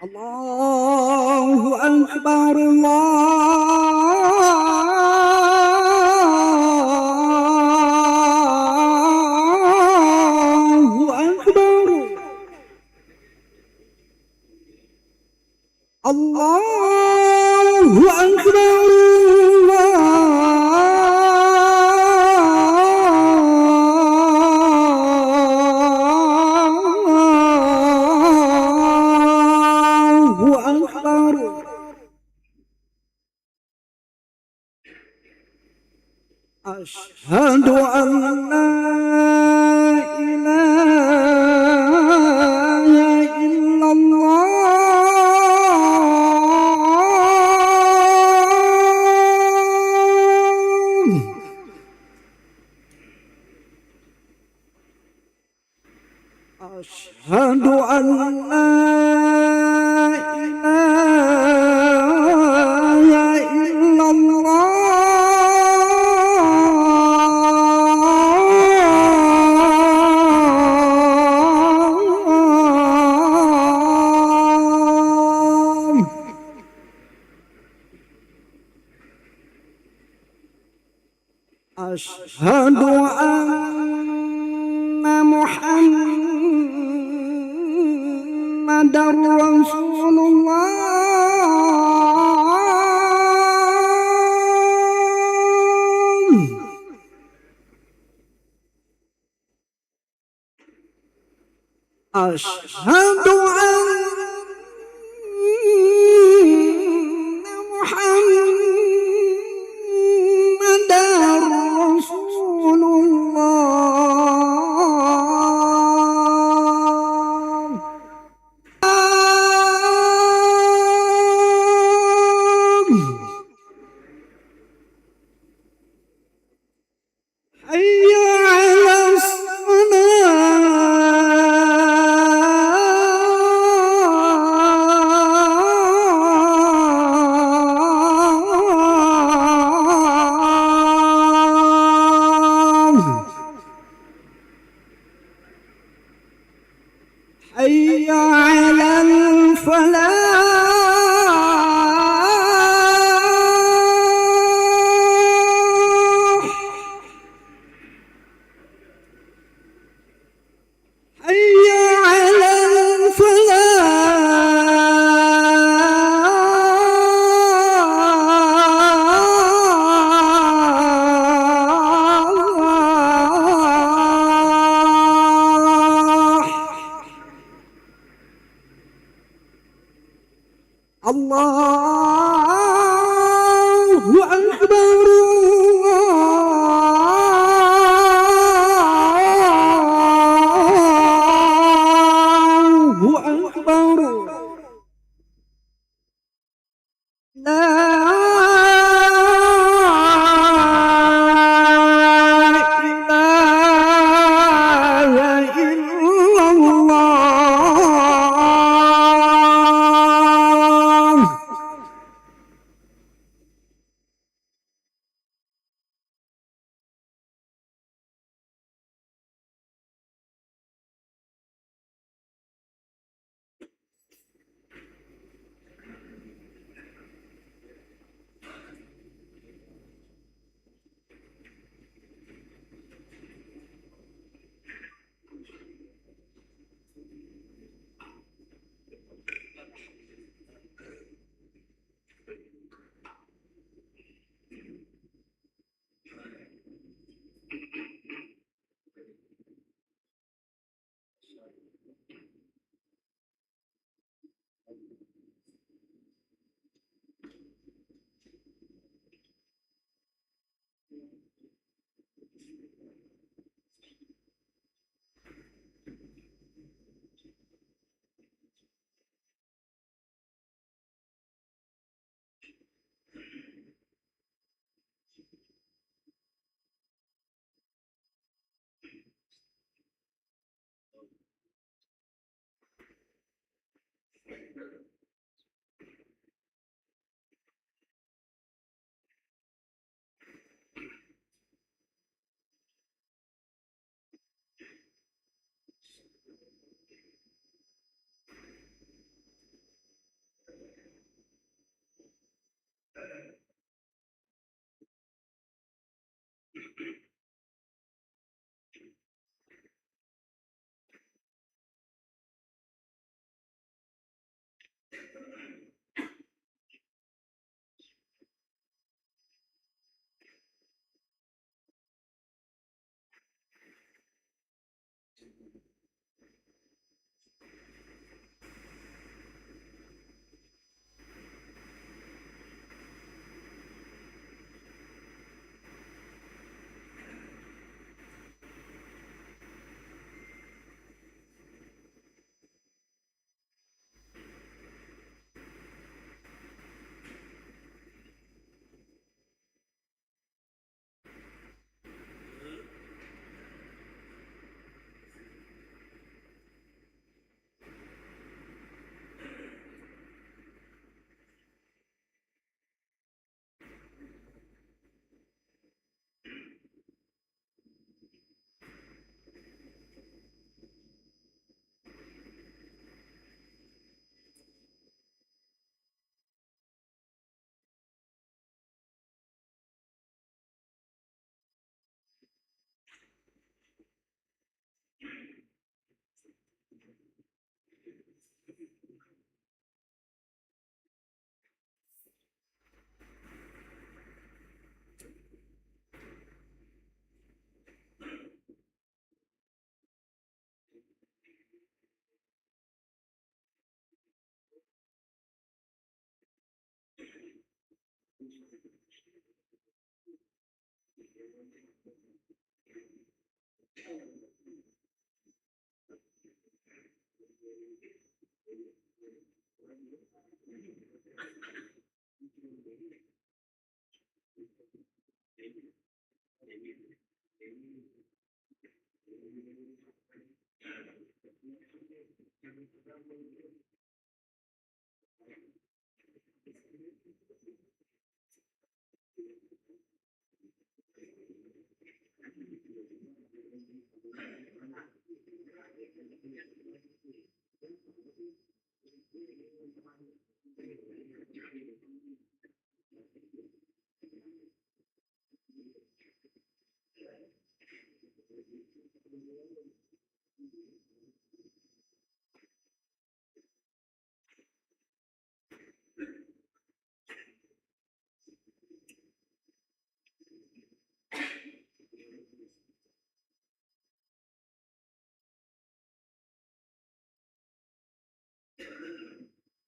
الله أكبر الله أكبر الله أكبر أشهد أن لا إله إلا الله أشهد أن لا إله إلا الله أشهد أن محمد رسول الله أشهد أن محمد رسول الله حي على الصلاة حي على الفلاح حي على الفلاح الله أكبر الله أكبر لا إله إلا الله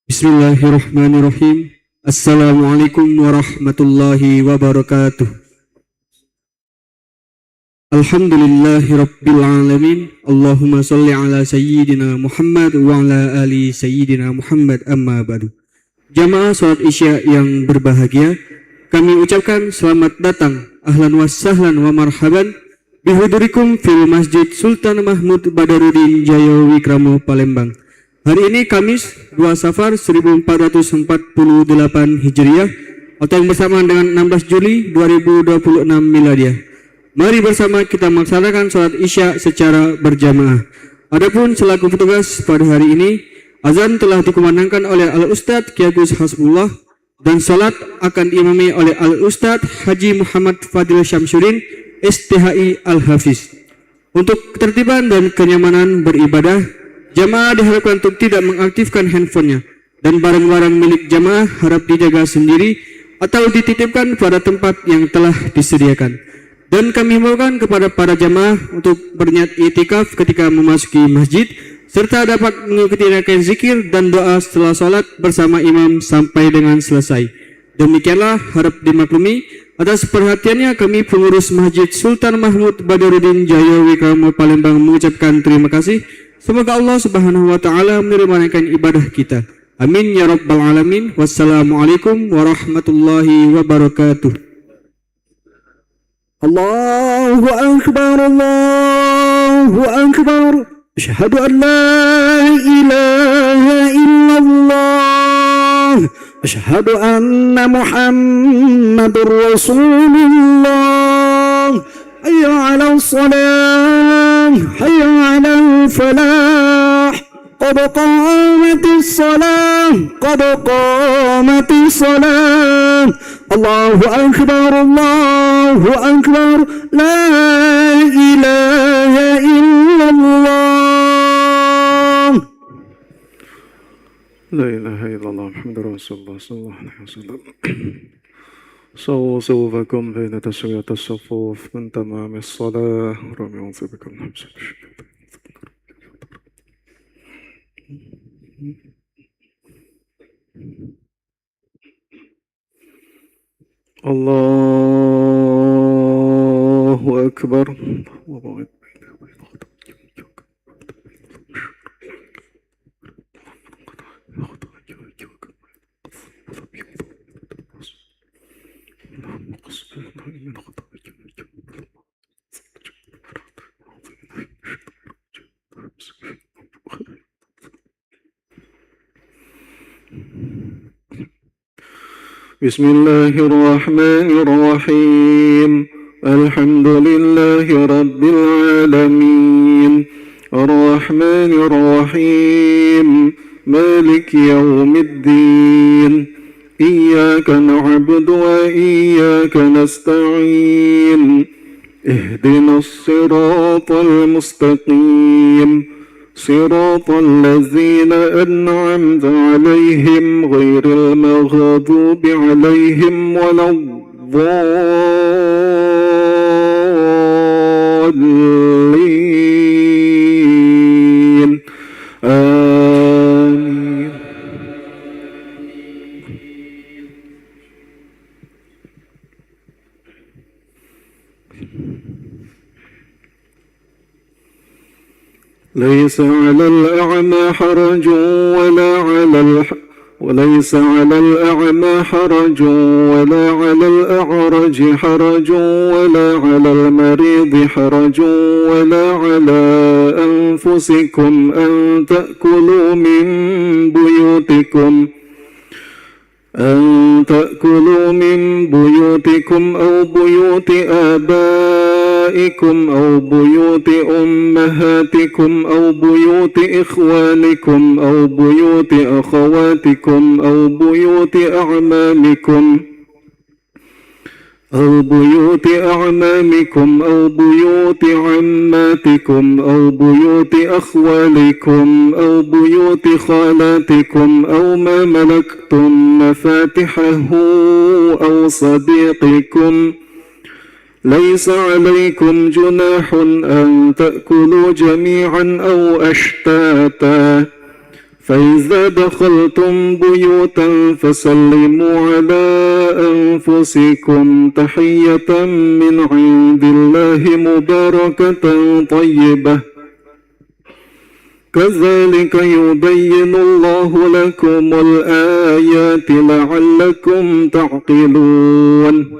Bismillahirrahmanirrahim. Assalamualaikum warahmatullahi wabarakatuh. Alhamdulillahi rabbil alamin. Allahumma salli ala sayyidina Muhammad wa ala ali sayyidina Muhammad, amma ba'du. Jamaah salat Isya yang berbahagia, kami ucapkan selamat datang, ahlan wa sahlan wa marhaban bihudurikum fil Masjid Sultan Mahmud Badarudin Jaya Wikramo Palembang. Hari ini Kamis 2 Safar 1448 Hijriah atau yang bersamaan dengan 16 Juli 2026 Miladiah. Mari bersama kita melaksanakan sholat Isya secara berjamaah. Adapun selaku petugas pada hari ini, azan telah dikumandangkan oleh Al-Ustadz Ki Agus Hasbullah dan sholat akan diimami oleh Al-Ustadz Haji Muhammad Fadil Syamsuddin STHI Al-Hafiz. Untuk ketertiban dan kenyamanan beribadah, jamaah diharapkan untuk tidak mengaktifkan handphonenya dan barang-barang milik jamaah harap dijaga sendiri atau dititipkan pada tempat yang telah disediakan. Dan kami himbaukan kepada para jamaah untuk berniat i'tikaf ketika memasuki masjid serta dapat mengikuti rangkaian zikir dan doa setelah sholat bersama imam sampai dengan selesai. Demikianlah harap dimaklumi. Atas perhatiannya kami pengurus Masjid Sultan Mahmud Badarudin Jaya Wikramo Palembang mengucapkan terima kasih. Semoga Allah Subhanahu wa taala menerima ibadah kita. Amin ya rabbal alamin. Wassalamualaikum warahmatullahi wabarakatuh. الله أكبر الله أكبر أشهد أن لا إله إلا الله أشهد أن محمد رسول الله حي على الصلاة حي على الفلاح قد قامت الصلاة قد قامت الصلاة الله أكبر الله أكبر لا إله إلا الله لا إله إلا الله محمد رسول الله صلى الله عليه وسلم. صووا صفوفكم بين تسوية الصفوف من تمام الصلاة. ربي أعوذ بك من همزة الشيطان. الله أكبر. بسم الله الرحمن الرحيم. الحمد لله رب العالمين الرحمن الرحيم مالك يوم الدين إياك نعبد وإياك نستعين اهدنا الصراط المستقيم صراط الذين أنعمت عليهم غير المغضوب عليهم ولا الضالين آمين. ليس على الأعمى حرج وليس على الأعمى حرج ولا على الأعرج حرج ولا على المريض حرج ولا على أنفسكم أن تأكلوا من بيوتكم أو بيوت آبائكم أو بيوت أمهاتكم أو بيوت إخوانكم أو بيوت أخواتكم أو بيوت أعمامكم أو بيوت عماتكم أو بيوت أخوالكم أو بيوت خالاتكم أو ما ملكتم مفاتحه أو صديقكم. ليس عليكم جناح أن تأكلوا جميعا أو أشتاتا. فإذا دخلتم بيوتا فسلموا على أنفسكم تحية من عند الله مباركة طيبة. كذلك يبين الله لكم الآيات لعلكم تعقلون.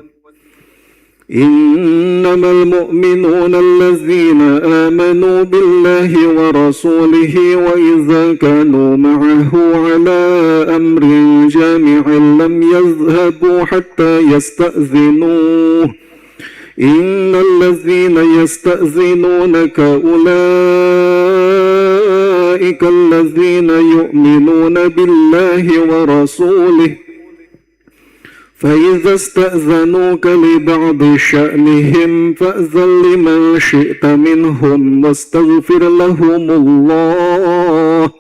إنما المؤمنون الذين آمنوا بالله ورسوله وإذا كانوا معه على أمر جامع لم يذهبوا حتى يستأذنوه. إن الذين يستأذنونك أولئك الذين يؤمنون بالله ورسوله، فإذا استأذنوك لبعض شأنهم فأذن لمن شئت منهم واستغفر لهم الله،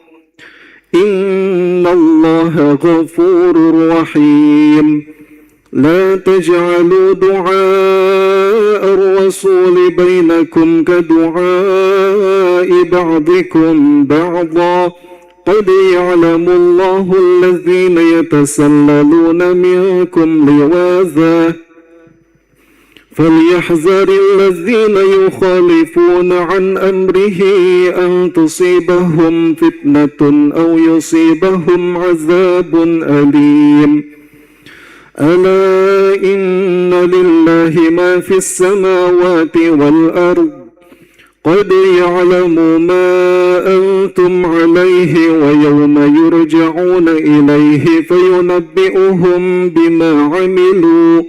إن الله غفور رحيم. لا تجعلوا دعاء الرسول بينكم كدعاء بعضكم بعضا، قد يعلم الله الذين يتسللون منكم لواذا، فليحذر الذين يخالفون عن أمره أن تصيبهم فتنة أو يصيبهم عذاب أليم. ألا إن لله ما في السماوات والأرض، قد يعلم ما أنتم عليه ويوم يرجعون إليه فينبئهم بما عملوا،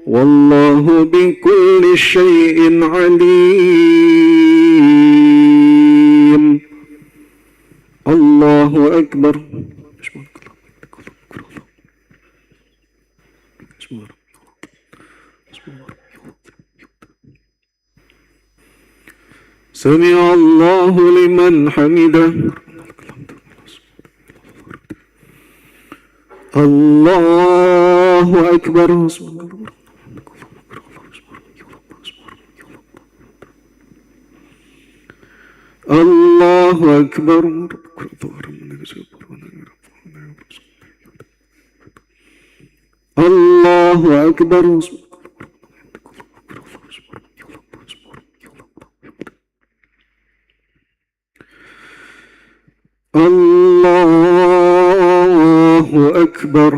والله بكل شيء عليم. الله أكبر. سمع الله لمن حمده. الله أكبر. الله أكبر. الله أكبر. الله أكبر.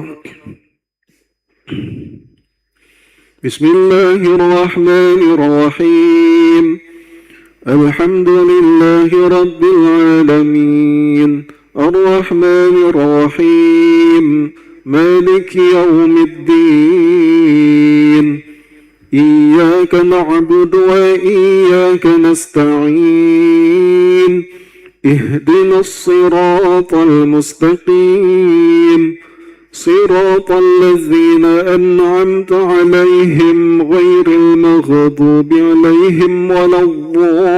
بسم الله الرحمن الرحيم. الحمد لله رب العالمين، الرحمن الرحيم، مالك يوم الدين، إياك نعبد وإياك نستعين، اهدنا الصراط المستقيم، صراط الذين أنعمت عليهم غير المغضوب عليهم ولا الضالين.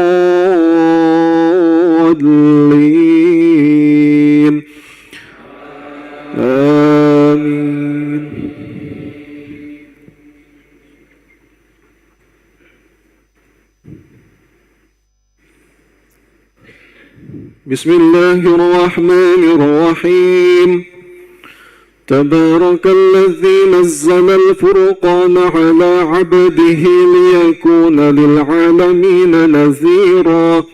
آمين. بسم الله الرحمن الرحيم. تبارك الذي نزل الفرقان على عبده ليكون للعالمين نذيرا.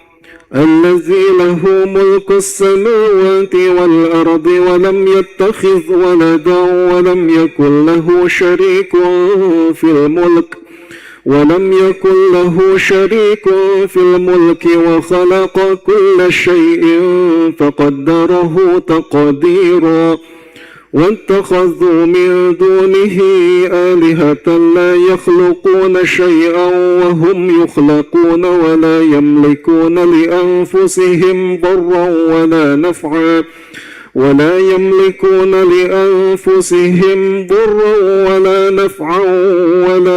الذي له ملك السماوات والأرض ولم يتخذ ولدا ولم يكن له شريك في الملك وخلق كل شيء فقدره تقديرا واتخذوا من دونه آلهة لا يخلقون شيئا وهم يخلقون ولا يملكون لأنفسهم ضرا ولا نفعا ولا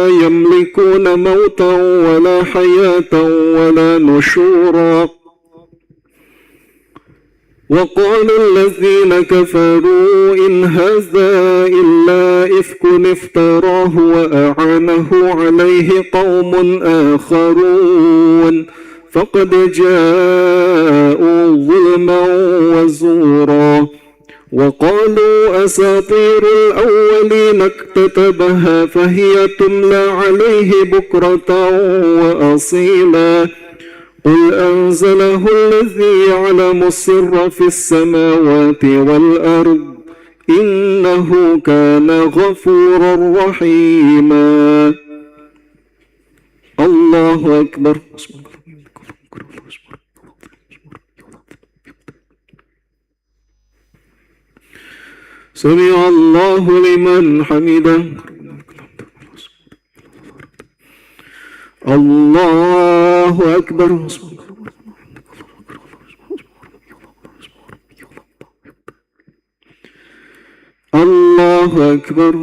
يملكون موتا ولا حياة ولا نشورا وقال الذين كفروا إن هذا إلا إفك افتراه وأعانه عليه قوم آخرون فقد جاءوا ظلما وزورا وقالوا أساطير الأولين اكتتبها فهي تملى عليه بكرة وأصيلا قل أنزله الذي يعلم السر في السماوات والأرض إنه كان غفورا رحيما. الله أكبر. سمع الله لمن حمده. الله أكبر. الله أكبر.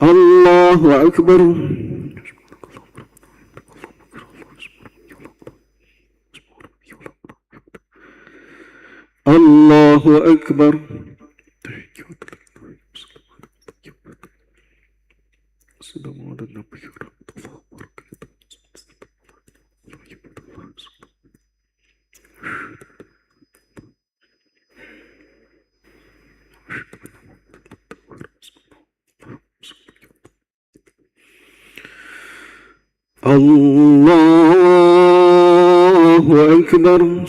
الله أكبر. الله أكبر. الله أكبر.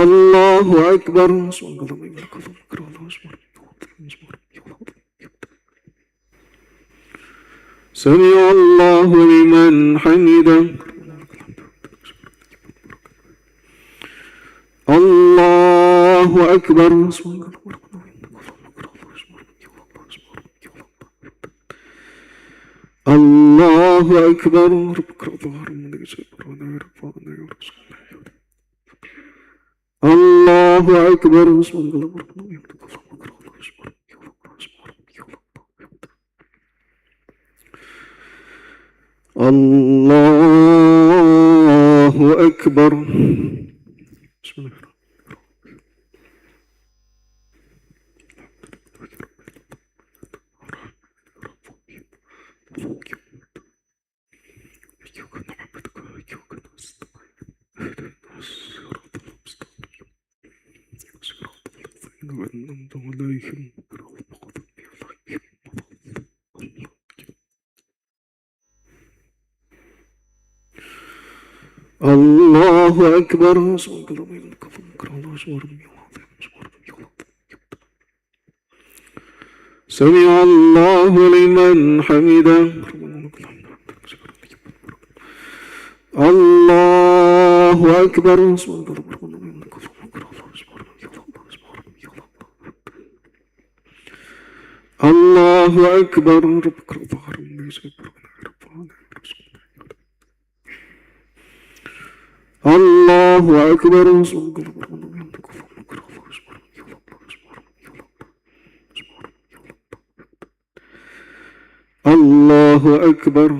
الله أكبر. سمع الله لمن حمده. الله أكبر. الله أكبر. الله أكبر. الله أكبر. الله أكبر. سمع الله لمن حمده. الله أكبر. الله أكبر. الله أكبر. الله أكبر.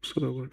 صلوات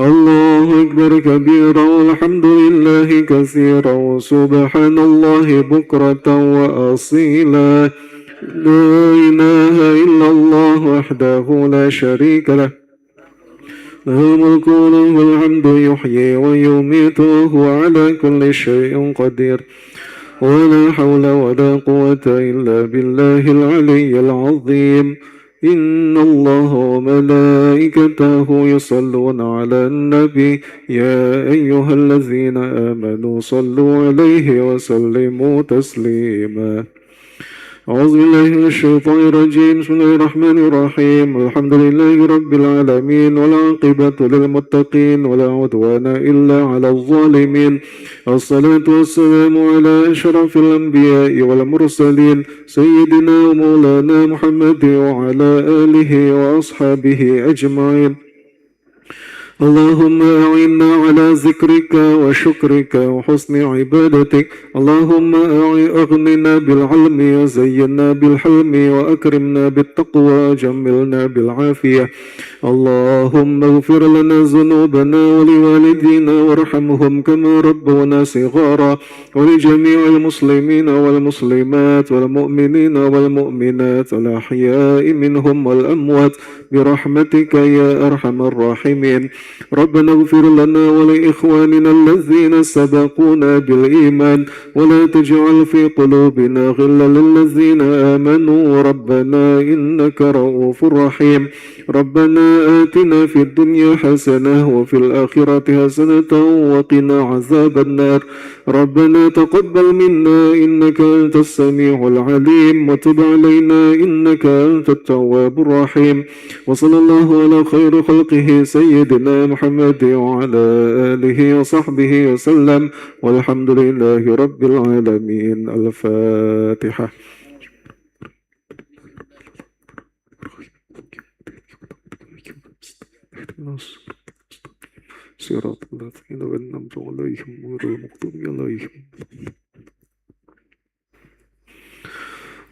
الله أكبر كبيرا والحمد لله كثيرا وسبحان الله بكرة وأصيلا. لا إله إلا الله وحده لا شريك له له الملك وله الحمد يحيي ويميت وهو على كل شيء قدير. ولا حول ولا قوة إلا بالله العلي العظيم. إن الله وملائكته يصلون على النبي يا أيها الذين آمنوا صلوا عليه وسلموا تسليما. أعوذ بالله من الشيطان الرجيم. بسم الله الرحمن الرحيم. الحمد لله رب العالمين والعاقبة للمتقين ولا عدوان إلا على الظالمين. الصلاة والسلام على أشرف الأنبياء والمرسلين سيدنا ومولانا محمد وعلى آله وأصحابه أجمعين. اللهم أعنا على ذكرك وشكرك وحسن عبادتك. اللهم أغننا بالعلم وزينا بالحلم وأكرمنا بالتقوى وجملنا بالعافية. اللهم اغفر لنا ذنوبنا ولوالدينا وارحمهم كما ربونا صغارا ولجميع المسلمين والمسلمات والمؤمنين والمؤمنات الأحياء منهم والأموات برحمتك يا أرحم الراحمين. ربنا اغفر لنا ولإخواننا الذين سبقونا بالإيمان ولا تجعل في قلوبنا غلا للذين آمنوا ربنا إنك رؤوف رحيم. ربنا آتنا في الدنيا حسنة وفي الآخرة حسنة وقنا عذاب النار. ربنا تقبل منا إنك أنت السميع العليم وتب علينا إنك أنت التواب الرحيم. وصلى الله على خير خلقه سيدنا محمد وعلى آله وصحبه وسلم والحمد لله رب العالمين. الفاتحة. صراط الذين أنعمت عليهم غير المغضوب عليهم.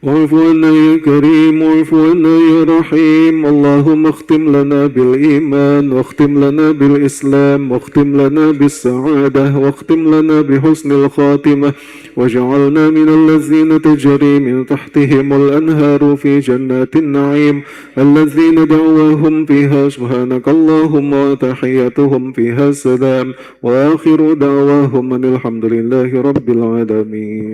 واعف عنا يا كريم واعف عنا يا رحيم. اللهم اختم لنا بالإيمان واختم لنا بالإسلام واختم لنا بالسعادة واختم لنا بحسن الخاتمة واجعلنا من الذين تجري من تحتهم الأنهار في جنات النعيم الذين دعواهم فيها سبحانك اللهم وتحياتهم فيها سلام وآخر دعواهم أن الحمد لله رب العالمين.